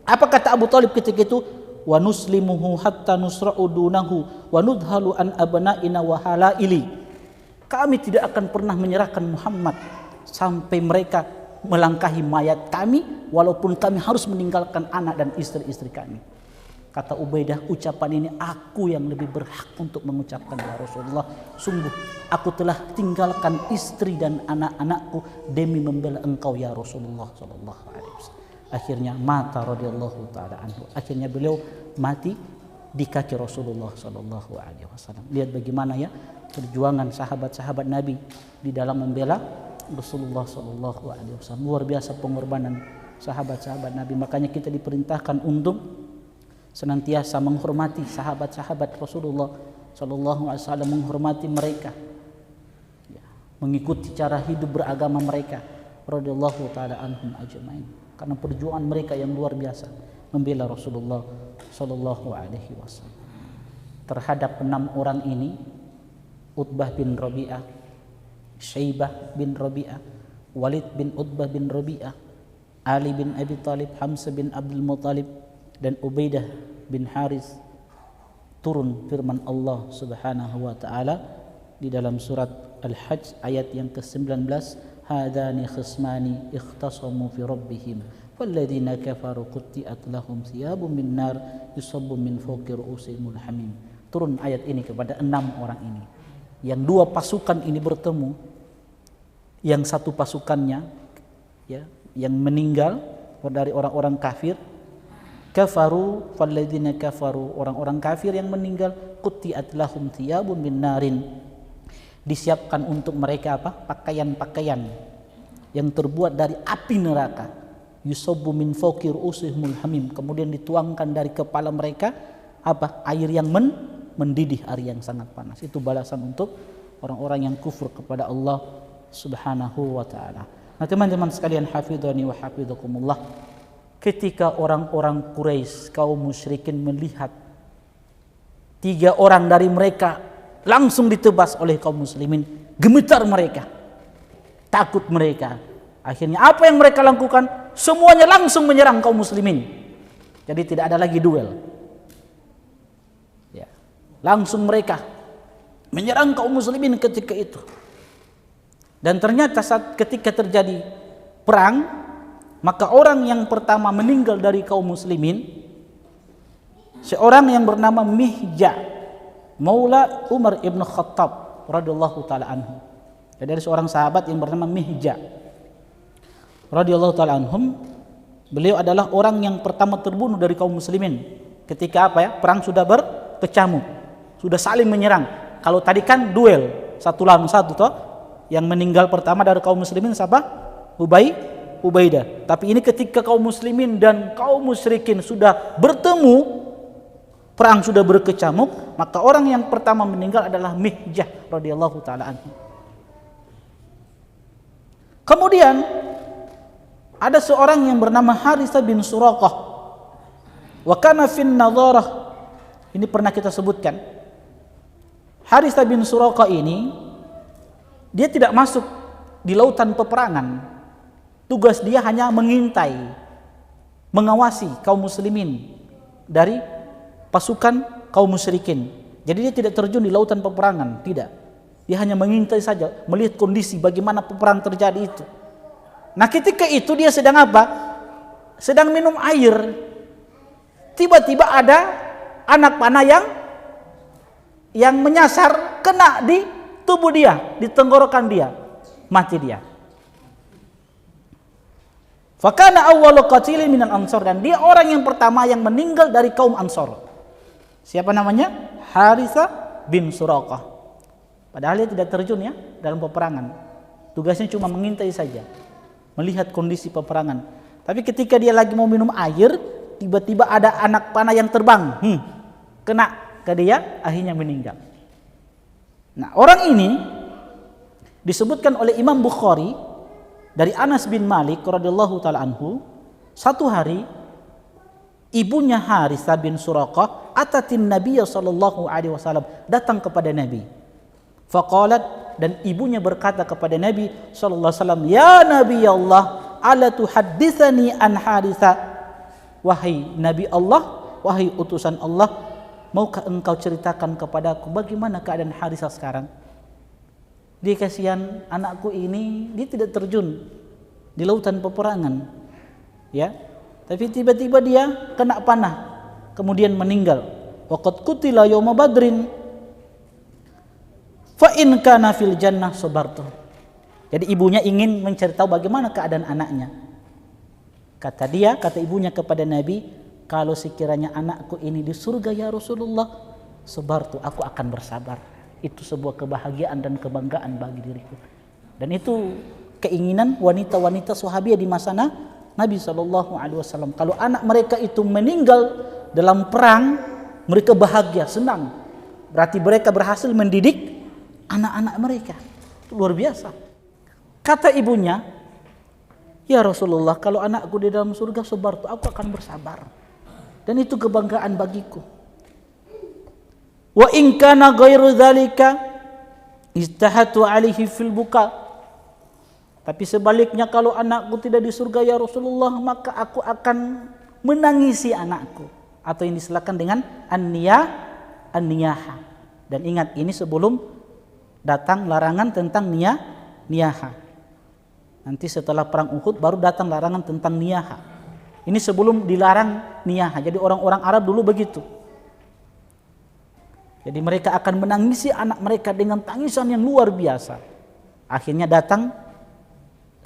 Apa kata Abu Talib ketika itu? Wa nuslimuhu hatta nusra'u dunahu wa nudhalu an abna'ina wa halaili. Kami tidak akan pernah menyerahkan Muhammad sampai mereka melangkahi mayat kami, walaupun kami harus meninggalkan anak dan istri-istri kami. Kata Ubaidah, ucapan ini aku yang lebih berhak untuk mengucapkan, ya Rasulullah. Sungguh aku telah tinggalkan istri dan anak-anakku demi membela engkau ya Rasulullah sallallahu alaihi wasallam. Akhirnya mata radhiyallahu taala anhu. Akhirnya beliau mati di kaki Rasulullah sallallahu alaihi wasallam. Lihat bagaimana ya perjuangan sahabat-sahabat Nabi di dalam membela Rasulullah sallallahu alaihi wasallam. Luar biasa pengorbanan sahabat-sahabat Nabi. Makanya kita diperintahkan untuk senantiasa menghormati sahabat-sahabat Rasulullah sallallahu alaihi wasallam, menghormati mereka. Ya, mengikuti cara hidup beragama mereka radhiyallahu taala anhum ajmain. Karena perjuangan mereka yang luar biasa membela Rasulullah sallallahu alaihi wasallam. Terhadap 6 orang ini, Utbah bin Rabi'ah, Syaibah bin Rabi'ah, Walid bin Utbah bin Rabi'ah, Ali bin Abi Talib, Hamzah bin Abdul Muttalib, dan Ubaidah bin Haris, turun firman Allah Subhanahu wa taala di dalam surat Al-Hajj ayat yang ke-19, hadani khismani ikhtasamu fi rabbihim walladzina kafaru qutti'at lahum thiyabun min nar yusabbu min fawqi ru'usihimul hamim. Turun ayat ini kepada 6 orang ini. Yang 2 pasukan ini bertemu, yang satu pasukannya ya yang meninggal dari orang-orang kafir, kafaru falladzina kafaru, orang-orang kafir yang meninggal, qutti'at lahum thiyabun min narin, disiapkan untuk mereka apa? Pakaian-pakaian yang terbuat dari api neraka. Yusabbu min fawqi ru'usihimul hamim, kemudian dituangkan dari kepala mereka apa? Air yang mendidih, air yang sangat panas. Itu balasan untuk orang-orang yang kufur kepada Allah Subhanahu wa taala. Nah, teman-teman sekalian, hafidhani wa hafidhakumullah, ketika orang-orang Quraisy, kaum musyrikin melihat 3 orang dari mereka langsung ditebas oleh kaum muslimin, gemetar mereka, takut mereka. Akhirnya apa yang mereka lakukan? Semuanya langsung menyerang kaum muslimin. Jadi tidak ada lagi duel. Ya, langsung mereka menyerang kaum muslimin ketika itu. Dan ternyata ketika terjadi perang, maka orang yang pertama meninggal dari kaum muslimin, seorang yang bernama Mihja Maula Umar ibn Khattab radhiyallahu taala anhu. Jadi dari seorang sahabat yang bernama Mihja radhiyallahu taala anhum, beliau adalah orang yang pertama terbunuh dari kaum muslimin ketika apa ya? Perang sudah berkecamuk, sudah saling menyerang. Kalau tadi kan duel satu lawan satu toh. Yang meninggal pertama dari kaum muslimin siapa? Ubaidah. Tapi ini ketika kaum muslimin dan kaum musyrikin sudah bertemu, perang sudah berkecamuk, maka orang yang pertama meninggal adalah Mihjah radhiyallahu taala anhu. Kemudian ada seorang yang bernama Harithah bin Suraqah. Wa kana fin nadharah. Ini pernah kita sebutkan. Harithah bin Suraqah ini dia tidak masuk di lautan peperangan. Tugas dia hanya mengintai mengawasi kaum muslimin dari pasukan kaum musyrikin. Jadi dia tidak terjun di lautan peperangan, tidak. Dia hanya mengintai saja, melihat kondisi bagaimana peperang terjadi itu. Nah ketika itu dia sedang apa? Sedang minum air. Tiba-tiba ada anak panah yang menyasar, kena di tubuh dia, di tenggorokan dia, mati dia. Fakana awwalu qatilin minal ansor, dan dia orang yang pertama yang meninggal dari kaum Ansor. Siapa namanya? Harithah bin Suraqah. Padahal dia tidak terjun ya dalam peperangan. Tugasnya cuma mengintai saja, melihat kondisi peperangan. Tapi ketika dia lagi mau minum air, tiba-tiba ada anak panah yang terbang, kena ke dia, akhirnya meninggal. Nah, orang ini disebutkan oleh Imam Bukhari dari Anas bin Malik radhiyallahu taala anhu, satu hari ibunya Harithah bin Suraqah atatin Nabiy sallallahu alaihi wasallam, datang kepada Nabi. Faqalat, dan ibunya berkata kepada Nabi sallallahu alaihi wasallam, "Ya Nabi Allah, ala tuhadditsani an Harithah?" Wahai Nabi Allah, wahai utusan Allah, maukah engkau ceritakan kepadaku bagaimana keadaan Harithah sekarang? Dia kasihan, anakku ini dia tidak terjun di lautan peperangan, ya. Tapi tiba-tiba dia kena panah, kemudian meninggal. Waqad qutila yauma badrin. Fa in kana fil jannah sabartu. Jadi ibunya ingin mencari tahu bagaimana keadaan anaknya. Kata ibunya kepada Nabi, kalau sekiranya anakku ini di surga ya Rasulullah, sabartu, aku akan bersabar. Itu sebuah kebahagiaan dan kebanggaan bagi diriku. Dan itu keinginan wanita-wanita sahabiah di masa Nabi SAW. Kalau anak mereka itu meninggal dalam perang, mereka bahagia, senang. Berarti mereka berhasil mendidik anak-anak mereka. Itu luar biasa. Kata ibunya, ya Rasulullah, kalau anakku di dalam surga sabartu, aku akan bersabar. Dan itu kebanggaan bagiku. Wa in kana ghairu dzalika istahatu alaihi fil buka. Tapi sebaliknya, kalau anakku tidak di surga ya Rasulullah, maka aku akan menangisi anakku, atau yang disilakan dengan an-niyaha. Dan ingat, ini sebelum datang larangan tentang niyaha. Nanti setelah perang Uhud baru datang larangan tentang niyaha. Ini sebelum dilarang niyaha. Jadi orang-orang Arab dulu begitu. Jadi mereka akan menangisi anak mereka dengan tangisan yang luar biasa. Akhirnya datang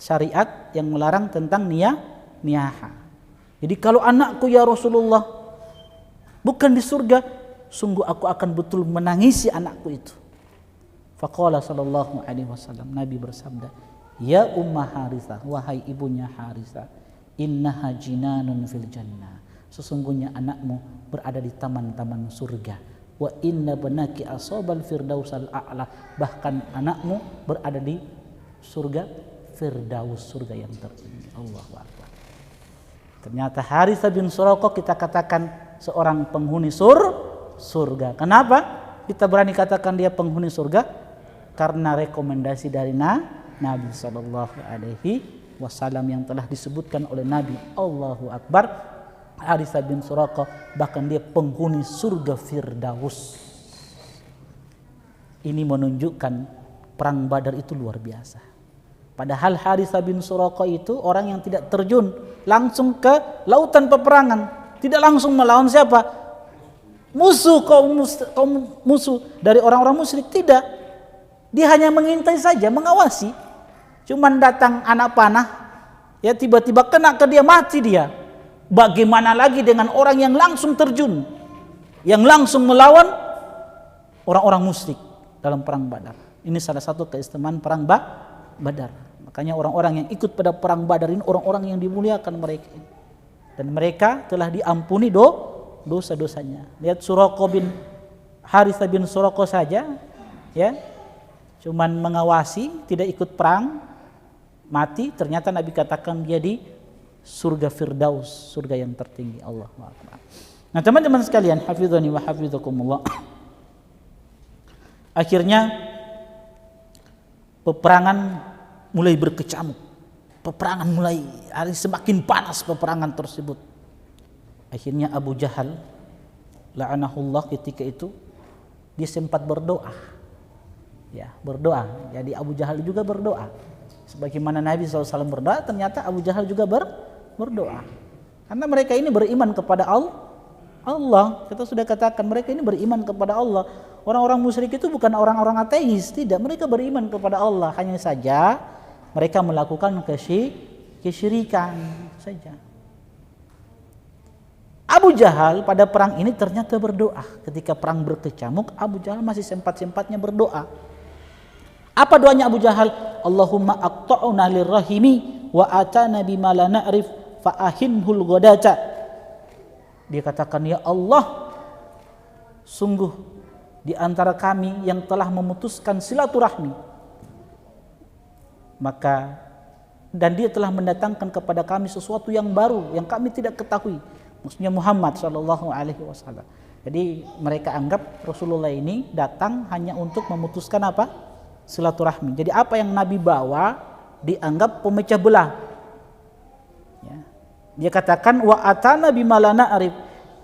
syariat yang melarang tentang niyaha. Jadi kalau anakku ya Rasulullah bukan di surga, sungguh aku akan betul menangisi anakku itu. Faqala sallallahu alaihi wasallam, Nabi bersabda, ya Umma Harithah, wahai ibunya Harithah, innaha jinanun fil jannah, sesungguhnya anakmu berada di taman-taman surga. Wa inna banaki asabal firdausal a'la, bahkan anakmu berada di surga firdaus, surga yang tertinggi. Allahu akbar. Ternyata Harithah bin Suraqah kita katakan seorang penghuni surga. Kenapa kita berani katakan dia penghuni surga? Karena rekomendasi dari Nabi sallallahu alaihi wasallam yang telah disebutkan oleh Nabi. Allahu akbar. Harithah bin Suraqah bahkan dia penghuni surga firdaus. Ini menunjukkan perang Badar itu luar biasa. Padahal Harithah bin Suraqah itu orang yang tidak terjun langsung ke lautan peperangan, tidak langsung melawan siapa? Kaum musuh dari orang-orang musyrik, tidak. Dia hanya mengintai saja, mengawasi. Cuman datang anak panah, ya tiba-tiba kena ke dia, mati dia. Bagaimana lagi dengan orang yang langsung terjun, yang langsung melawan orang-orang musyrik dalam perang Badar. Ini salah satu keistimewaan perang Badar. Makanya orang-orang yang ikut pada perang Badar ini orang-orang yang dimuliakan mereka. Dan mereka telah diampuni dosa-dosanya. Lihat Suraqah bin Harithah bin Suraqah saja, ya, cuman mengawasi, tidak ikut perang, mati. Ternyata Nabi katakan dia di surga firdaus, surga yang tertinggi. Allahu akbar. Nah teman-teman sekalian, hafizani wa hafizakumullah. Akhirnya peperangan mulai berkecamuk. Peperangan mulai semakin panas peperangan tersebut. Akhirnya Abu Jahal la'anahullah ketika itu dia sempat berdoa. Ya, berdoa. Jadi Abu Jahal juga berdoa. Sebagaimana Nabi SAW berdoa, ternyata Abu Jahal juga berdoa. Karena mereka ini beriman kepada Allah. Kita sudah katakan mereka ini beriman kepada Allah. Orang-orang musyrik itu bukan orang-orang ateis, tidak. Mereka beriman kepada Allah. Hanya saja mereka melakukan kesyirikan saja. Abu Jahal pada perang ini ternyata berdoa. Ketika perang berkecamuk, Abu Jahal masih sempat-sempatnya berdoa. Apa doanya Abu Jahal? Allahumma aqta'una lirrahimi wa atana bima la na'rif fa ahinhul ghadata. Dia katakan, ya Allah, sungguh di antara kami yang telah memutuskan silaturahmi, maka dan dia telah mendatangkan kepada kami sesuatu yang baru yang kami tidak ketahui. Maksudnya Muhammad sallallahu alaihi wasallam. Jadi mereka anggap Rasulullah ini datang hanya untuk memutuskan apa? Silaturahmi. Jadi apa yang Nabi bawa dianggap pemecah belah. Ya. Dia katakan wa atana bima la na'rif.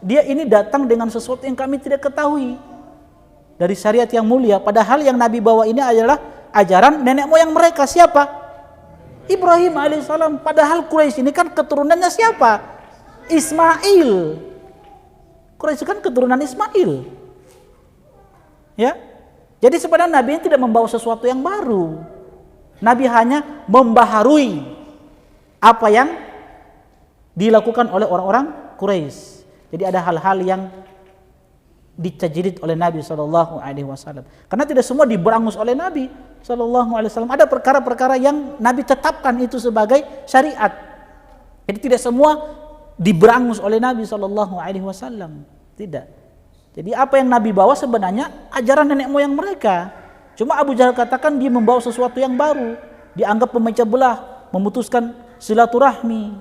Dia ini datang dengan sesuatu yang kami tidak ketahui dari syariat yang mulia. Padahal yang Nabi bawa ini adalah ajaran nenek moyang mereka. Siapa? Ibrahim alaihissalam. Padahal Quraisy ini kan keturunannya siapa? Ismail. Quraisy kan keturunan Ismail. Ya. Jadi sebenarnya Nabi tidak membawa sesuatu yang baru. Nabi hanya membaharui apa yang dilakukan oleh orang-orang Quraisy. Jadi ada hal-hal yang ditajdid oleh Nabi SAW. Karena tidak semua diberangus oleh Nabi SAW. Ada perkara-perkara yang Nabi tetapkan itu sebagai syariat. Jadi tidak semua diberangus oleh Nabi SAW. Tidak. Jadi apa yang Nabi bawa sebenarnya ajaran nenek moyang mereka. Cuma Abu Jahal katakan dia membawa sesuatu yang baru. Dianggap pemecah belah, memutuskan silaturahmi.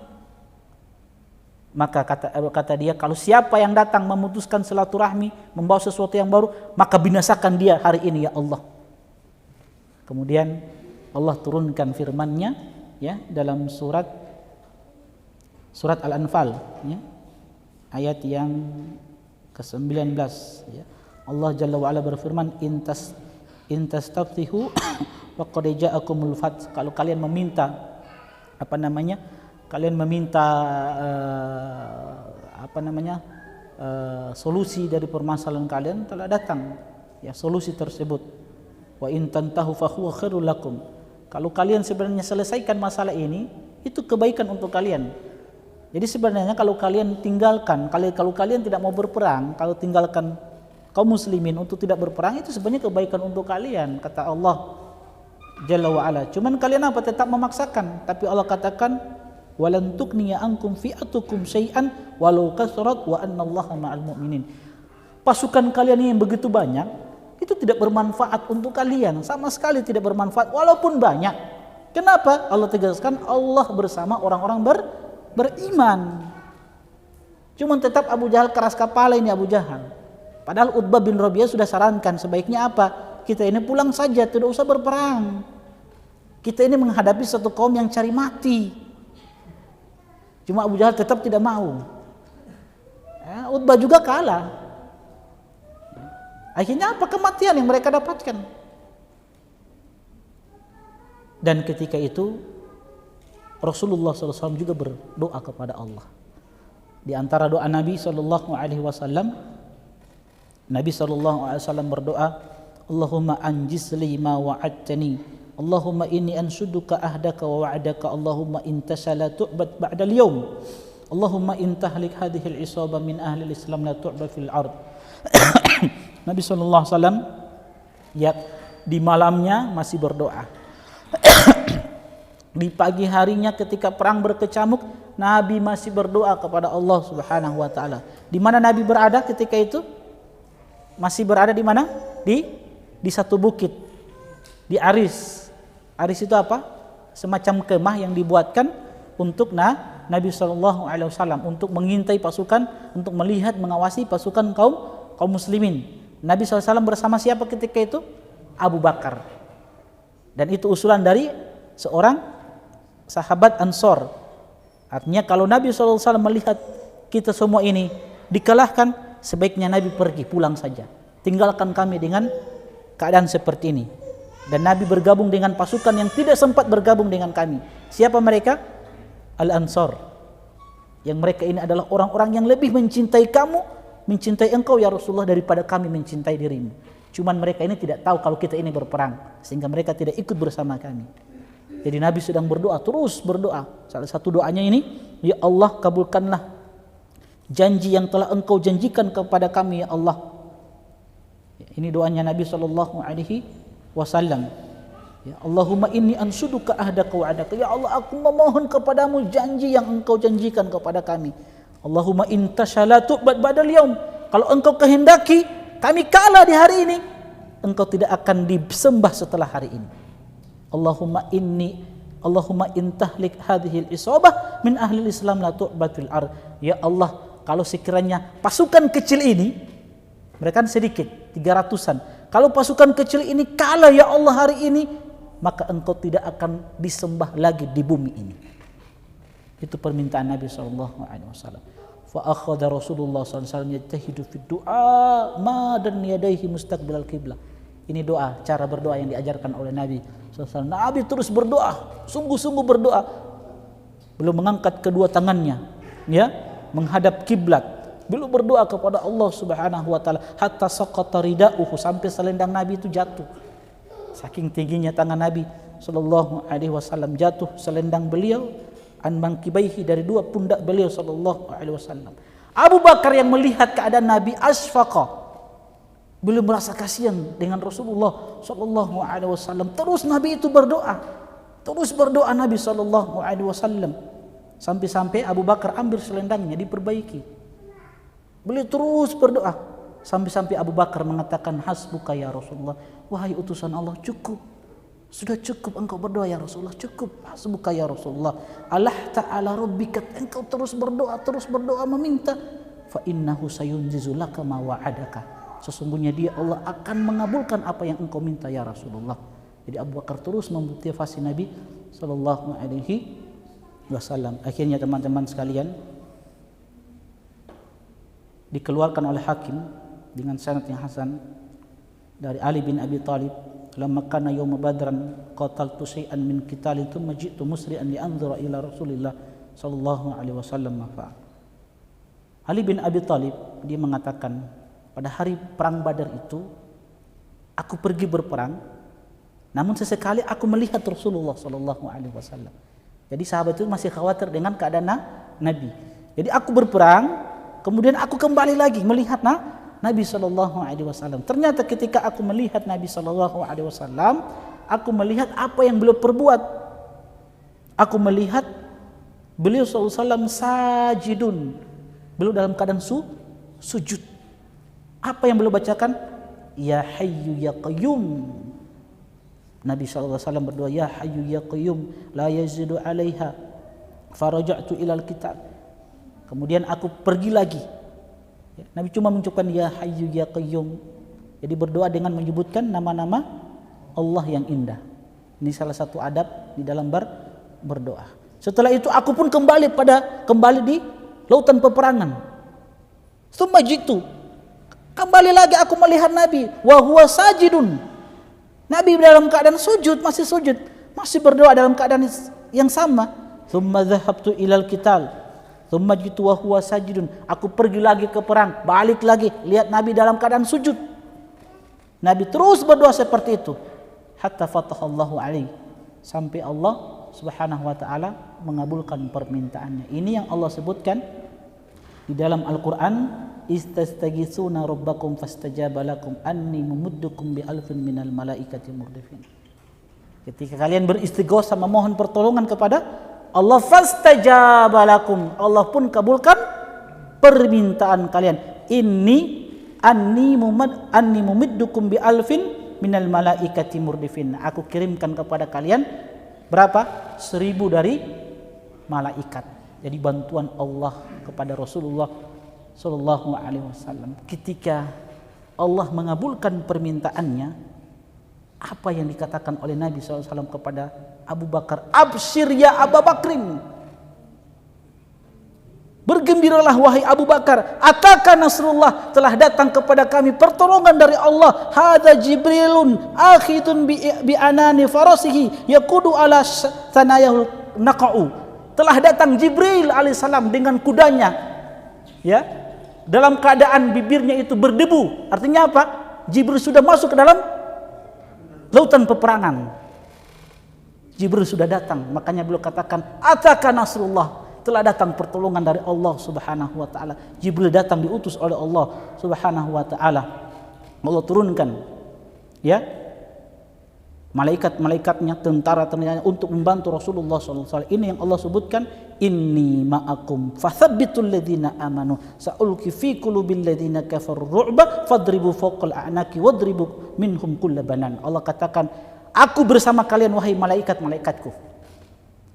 Maka kata dia, kalau siapa yang datang memutuskan silaturahmi, membawa sesuatu yang baru, maka binasakan dia hari ini ya Allah. Kemudian Allah turunkan firman-Nya ya dalam surat Al-Anfal ya, ayat yang ke-19 ya. Allah Jalla wa Ala berfirman, intastaftihu faqad ja'akumul fath. Kalau kalian meminta kalian meminta solusi dari permasalahan kalian, telah datang ya solusi tersebut. Wa in tantahu fa huwa khairul lakum. Kalau kalian sebenarnya selesaikan masalah ini, itu kebaikan untuk kalian. Jadi sebenarnya kalau kalian tinggalkan, kalau kalian tidak mau berperang, kalau tinggalkan kaum muslimin untuk tidak berperang, itu sebenarnya kebaikan untuk kalian, kata Allah Jalla wa Ala. Cuman kalian apa? Tetap memaksakan. Tapi Allah katakan, walan tughniya ankum fi'atukum syai'an walau kasrat wa annallaha ma'al mu'minin. Pasukan kalian yang begitu banyak itu tidak bermanfaat untuk kalian, sama sekali tidak bermanfaat walaupun banyak. Kenapa? Allah tegaskan Allah bersama orang-orang beriman. Cuman tetap Abu Jahal keras kepala ini Abu Jahal. Padahal Utbah bin Rabi'ah sudah sarankan sebaiknya apa? Kita ini pulang saja, tidak usah berperang. Kita ini menghadapi satu kaum yang cari mati. Cuma Abu Jahal tetap tidak mau. Utbah juga kalah. Akhirnya apa? Kematian yang mereka dapatkan. Dan ketika itu Rasulullah SAW juga berdoa kepada Allah. Di antara doa Nabi SAW, Nabi SAW berdoa, Allahumma anjis li ma wa'adtani, Allahumma inni anshuduka ahdaka wa wa'adaka, Allahumma intasha la tu'bad ba'dal yawm, Allahumma intahlik hadhihi al-isaba min ahli al-islam la tu'bad fil ard. Nabi SAW ya di malamnya masih berdoa. Di pagi harinya ketika perang berkecamuk, Nabi masih berdoa kepada Allah Subhanahu wa taala. Di mana Nabi berada ketika itu? Masih berada di mana? Di satu bukit. Di Aris. Aris itu apa? Semacam kemah yang dibuatkan untuk Nabi SAW untuk mengintai pasukan, untuk melihat, mengawasi pasukan kaum muslimin. Nabi SAW bersama siapa ketika itu? Abu Bakar. Dan itu usulan dari seorang sahabat Ansor. Artinya kalau Nabi SAW melihat kita semua ini dikalahkan, sebaiknya Nabi pergi pulang saja. Tinggalkan kami dengan keadaan seperti ini. Dan Nabi bergabung dengan pasukan yang tidak sempat bergabung dengan kami. Siapa mereka? Al-Ansar. Yang mereka ini adalah orang-orang yang lebih mencintai kamu, mencintai engkau ya Rasulullah daripada kami mencintai dirimu. Cuman mereka ini tidak tahu kalau kita ini berperang, sehingga mereka tidak ikut bersama kami. Jadi Nabi sedang berdoa, terus berdoa. Salah satu doanya ini, ya Allah kabulkanlah janji yang telah engkau janjikan kepada kami ya Allah. Ini doanya Nabi SAW. Ya Allahumma inni anshuduka ahdaka wa adaka. Ya Allah, aku memohon kepadamu janji yang engkau janjikan kepada kami. Allahumma intashalatu ba'dal yaum. Kalau engkau kehendaki kami kalah di hari ini, engkau tidak akan disembah setelah hari ini. Allahumma intahlik hadhil isabah min ahli islam la tu'bad fil ard. Ya Allah, kalau sekiranya pasukan kecil ini, mereka kan sedikit, 300-an. Kalau pasukan kecil ini kalah ya Allah hari ini, maka engkau tidak akan disembah lagi di bumi ini. Itu permintaan Nabi SAW. Fa akhadha Rasulullah SAW yajtahidu fi du'a madan yadayhi mustaqbilal qiblah. Ini doa, cara berdoa yang diajarkan oleh Nabi SAW. Nabi terus berdoa, sungguh-sungguh berdoa. Belum mengangkat kedua tangannya, ya, menghadap kiblat. Belum berdoa kepada Allah Subhanahu wa taala hatta saqata ridauhu, sampai selendang Nabi itu jatuh. Saking tingginya tangan Nabi sallallahu alaihi wasallam, jatuh selendang beliau an mankibaihi, dari dua pundak beliau sallallahu alaihi wasallam. Abu Bakar yang melihat keadaan Nabi asfaqa, beliau merasa kasihan dengan Rasulullah sallallahu alaihi wasallam. Terus Nabi itu berdoa. Terus berdoa Nabi sallallahu alaihi wasallam. Sampai-sampai Abu Bakar ambil selendangnya diperbaiki. Beliau terus berdoa. Sampai-sampai Abu Bakar mengatakan, hasbuka ya Rasulullah. Wahai utusan Allah, cukup. Sudah cukup engkau berdoa ya Rasulullah, cukup. Hasbuka ya Rasulullah. Allah ta'ala rabbika, engkau terus berdoa meminta. Fa innahu sayunjizu laka ma wa'adaka. Sesungguhnya dia Allah akan mengabulkan apa yang engkau minta ya Rasulullah. Jadi Abu Bakar terus memotivasi Nabi sallallahu alaihi wasallam. Akhirnya teman-teman sekalian, dikeluarkan oleh hakim dengan sanad yang hasan dari Ali bin Abi Thalib, lamma kana yaum badran qataltu shay'an min qitalin thumma ji'tu musri'an li anzura ila Rasulillah sallallahu alaihi wasallam fa. Ali bin Abi Thalib dia mengatakan, pada hari perang Badar itu aku pergi berperang, namun sesekali aku melihat Rasulullah sallallahu alaihi wasallam. Jadi sahabat itu masih khawatir dengan keadaan Nabi. Jadi aku berperang, kemudian aku kembali lagi melihat Nabi sallallahu alaihi wasallam. Ternyata ketika aku melihat Nabi sallallahu alaihi wasallam, aku melihat apa yang beliau perbuat. Aku melihat beliau sallallahu alaihi wasallam sajidun. Beliau dalam keadaan sujud. Apa yang beliau bacakan? Ya Hayyu ya Qayyum. Nabi sallallahu alaihi wasallam berdoa, ya Hayyu ya Qayyum la yazidu 'alaiha. Faraja'tu ilal kitab. Kemudian aku pergi lagi. Nabi cuma mengucapkan ya Hayyu ya Qayyum. Jadi berdoa dengan menyebutkan nama-nama Allah yang indah. Ini salah satu adab di dalam berdoa. Setelah itu aku pun kembali di lautan peperangan. Tsumma jitu. Kembali lagi aku melihat Nabi wa huwa sajidun. Nabi dalam keadaan sujud, masih berdoa dalam keadaan yang sama. Tsumma dhahabtu ilal qital. Tsumma jitu wa huwa sajidun. Aku pergi lagi ke perang, balik lagi, lihat Nabi dalam keadaan sujud. Nabi terus berdoa seperti itu hatta fatahallahu alaihi, sampai Allah Subhanahu wa taala mengabulkan permintaannya. Ini yang Allah sebutkan di dalam Al-Qur'an, istastaghitsuna rabbakum fastajaba lakum anni mumuddukum bi alfin minal malaikati murdifin. Ketika kalian beristighosa memohon pertolongan kepada Allah, fastajaba lakum, Allah pun kabulkan permintaan kalian. Anni mumiddukum bi alfin minal malaikati murdifin. Aku kirimkan kepada kalian berapa? 1000 dari malaikat. Jadi bantuan Allah kepada Rasulullah sallallahu alaihi wasallam. Ketika Allah mengabulkan permintaannya, apa yang dikatakan oleh Nabi sallallahu alaihi wasallam kepada Abu Bakar? Absyir ya Abu Bakrin. Bergembiralah wahai Abu Bakar, ataka nasrullah, telah datang kepada kami pertolongan dari Allah. Hadza Jibrilun akhidun bi anani farasihi yaqudu ala sanayahul naqau. Telah datang Jibril alaihissalam dengan kudanya, ya, dalam keadaan bibirnya itu berdebu. Artinya apa? Jibril sudah masuk ke dalam lautan peperangan. Jibril sudah datang, makanya beliau katakan ataka nasrullah, telah datang pertolongan dari Allah Subhanahu wa taala. Jibril datang diutus oleh Allah Subhanahu wa taala. Allah turunkan, ya, malaikat-malaikatnya, tentara-tentaranya untuk membantu Rasulullah SAW. Ini yang Allah sebutkan, inni ma'akum fathabbitul ladzina amanu sa'ulqi fi qulubil ladzina kafaru ru'ba fadribu fawqal a'naqi wadribu minhum kull banan. Allah katakan, aku bersama kalian wahai malaikat-malaikatku.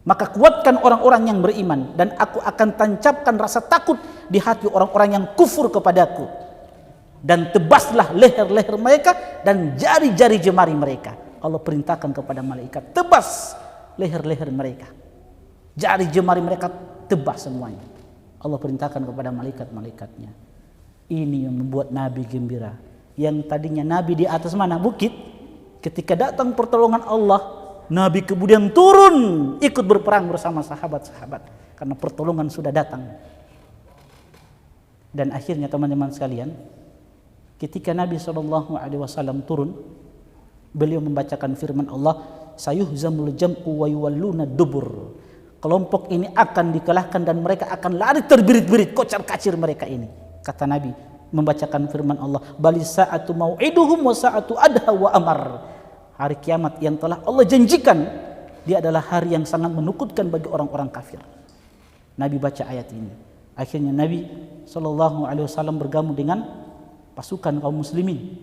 Maka kuatkan orang-orang yang beriman, dan aku akan tancapkan rasa takut di hati orang-orang yang kufur kepadaku. Dan tebaslah leher-leher mereka dan jari-jari jemari mereka. Allah perintahkan kepada malaikat, tebas leher-leher mereka, jari jemari mereka tebas semuanya. Allah perintahkan kepada malaikat-malaikatnya. Ini yang membuat Nabi gembira. Yang tadinya Nabi di atas mana? Bukit. Ketika datang pertolongan Allah, Nabi kemudian turun ikut berperang bersama sahabat-sahabat karena pertolongan sudah datang. Dan akhirnya teman-teman sekalian, ketika Nabi SAW turun, beliau membacakan firman Allah, sayuhzamul jam'u wa yuwalluna dubur. Kelompok ini akan dikalahkan dan mereka akan lari terbirit-birit, kocar-kacir mereka ini. Kata Nabi membacakan firman Allah, balis sa'atu mau'iduhum wa sa'atu adha wa amar. Hari kiamat yang telah Allah janjikan, dia adalah hari yang sangat menakutkan bagi orang-orang kafir. Nabi baca ayat ini. Akhirnya Nabi SAW bergabung dengan pasukan kaum muslimin,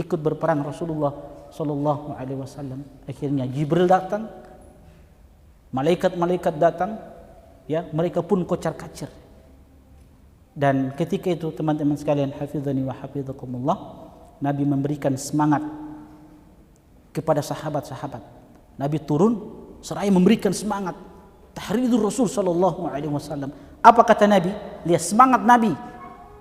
ikut berperang Rasulullah SAW. Akhirnya Jibril datang, malaikat-malaikat datang, ya, mereka pun kocar-kacir. Dan ketika itu teman-teman sekalian, hafizani wa hafizakumullah, Nabi memberikan semangat kepada sahabat-sahabat. Nabi turun seraya memberikan semangat, tahridur Rasul SAW. Apa kata Nabi? Lihat semangat Nabi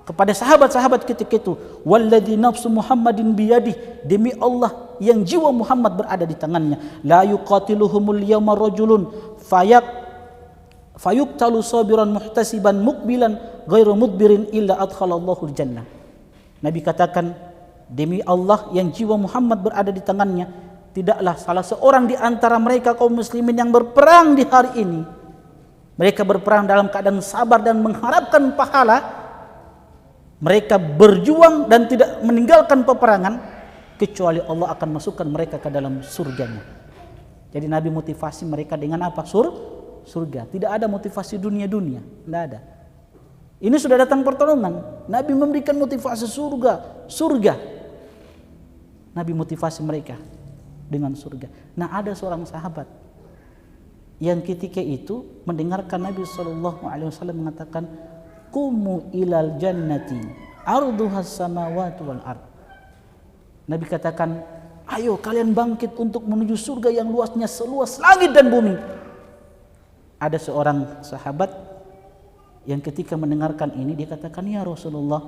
kepada sahabat-sahabat ketika itu. Walladzi nafsu Muhammadin biyadih, demi Allah yang jiwa Muhammad berada di tangannya. La yuqatiluhumul yawma rajulun fayuqtalu sabiran muhtasiban muqbilan ghairu mudbirin illa adkhalallahu jannah. Nabi katakan, demi Allah yang jiwa Muhammad berada di tangannya, tidaklah salah seorang di antara mereka kaum muslimin yang berperang di hari ini, mereka berperang dalam keadaan sabar dan mengharapkan pahala, mereka berjuang dan tidak meninggalkan peperangan, kecuali Allah akan masukkan mereka ke dalam surganya. Jadi Nabi motivasi mereka dengan apa? Surga. Tidak ada motivasi dunia-dunia, tidak ada. Ini sudah datang pertolongan, Nabi memberikan motivasi surga. Nabi motivasi mereka dengan surga. Nah, ada seorang sahabat yang ketika itu mendengarkan Nabi SAW mengatakan, "Qumu ilal jannati arduhas samawati wal ard." Nabi katakan, ayo kalian bangkit untuk menuju surga yang luasnya seluas langit dan bumi. Ada seorang sahabat yang ketika mendengarkan ini dia katakan, ya Rasulullah,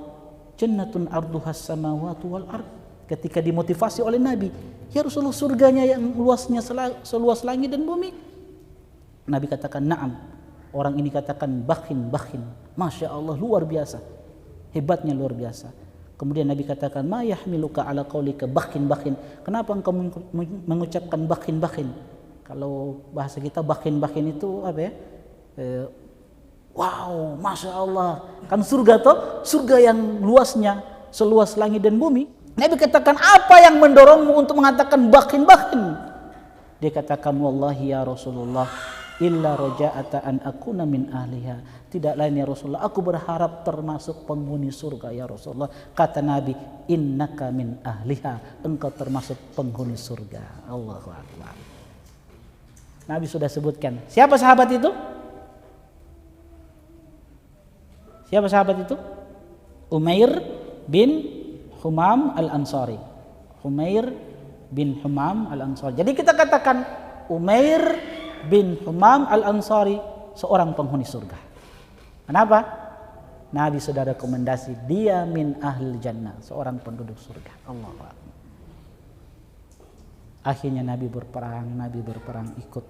jannatun arduhas samawati wal ard. Ketika dimotivasi oleh Nabi, ya Rasulullah, surganya yang luasnya seluas langit dan bumi. Nabi katakan, na'am. Orang ini katakan, bakhin. Masya Allah, luar biasa. Hebatnya luar biasa. Kemudian Nabi katakan, ma yahmiluka ala qaulika bakhin. Kenapa engkau mengucapkan bakhin? Kalau bahasa kita bakhin itu apa ya? Wow, Masya Allah. Kan surga toh? Surga yang luasnya seluas langit dan bumi. Nabi katakan, apa yang mendorongmu untuk mengatakan bakhin? Dia katakan, wallahi ya Rasulullah, illa raja'ata an akuna min ahliha. Tidak lain ya Rasulullah, aku berharap termasuk penghuni surga ya Rasulullah. Kata Nabi, innaka min ahliha, engkau termasuk penghuni surga. Allahu Akbar. Nabi sudah sebutkan. Siapa sahabat itu? Umair bin Humam al-Ansari. Jadi kita katakan Umair bin Humam al-Ansari seorang penghuni surga. Kenapa? Nabi sudah rekomendasi dia min ahlil jannah, seorang penduduk surga. Allahu Akbar. Akhirnya Nabi berperang ikut.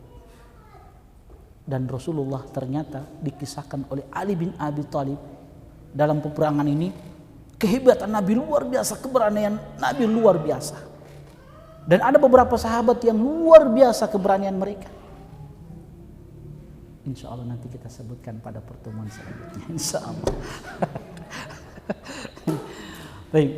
Dan Rasulullah ternyata dikisahkan oleh Ali bin Abi Thalib dalam peperangan ini, kehebatan Nabi luar biasa, keberanian Nabi luar biasa. Dan ada beberapa sahabat yang luar biasa keberanian mereka. Insya Allah nanti kita sebutkan pada pertemuan selanjutnya. Insya Allah. Baik.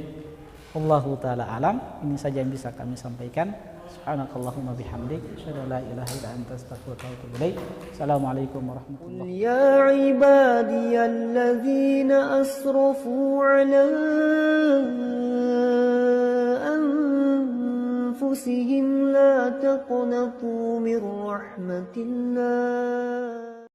Allahu ta'ala alam. Ini saja yang bisa kami sampaikan. Subhanakallahumma bihamdik. Asyhadu an la ilaha illa anta astaghfiruka wa atubu ilaik. Assalamualaikum warahmatullahi wabarakatuh. يا عبادي الذين أسرفوا على أنفسهم لا تقنطوا من رحمة الله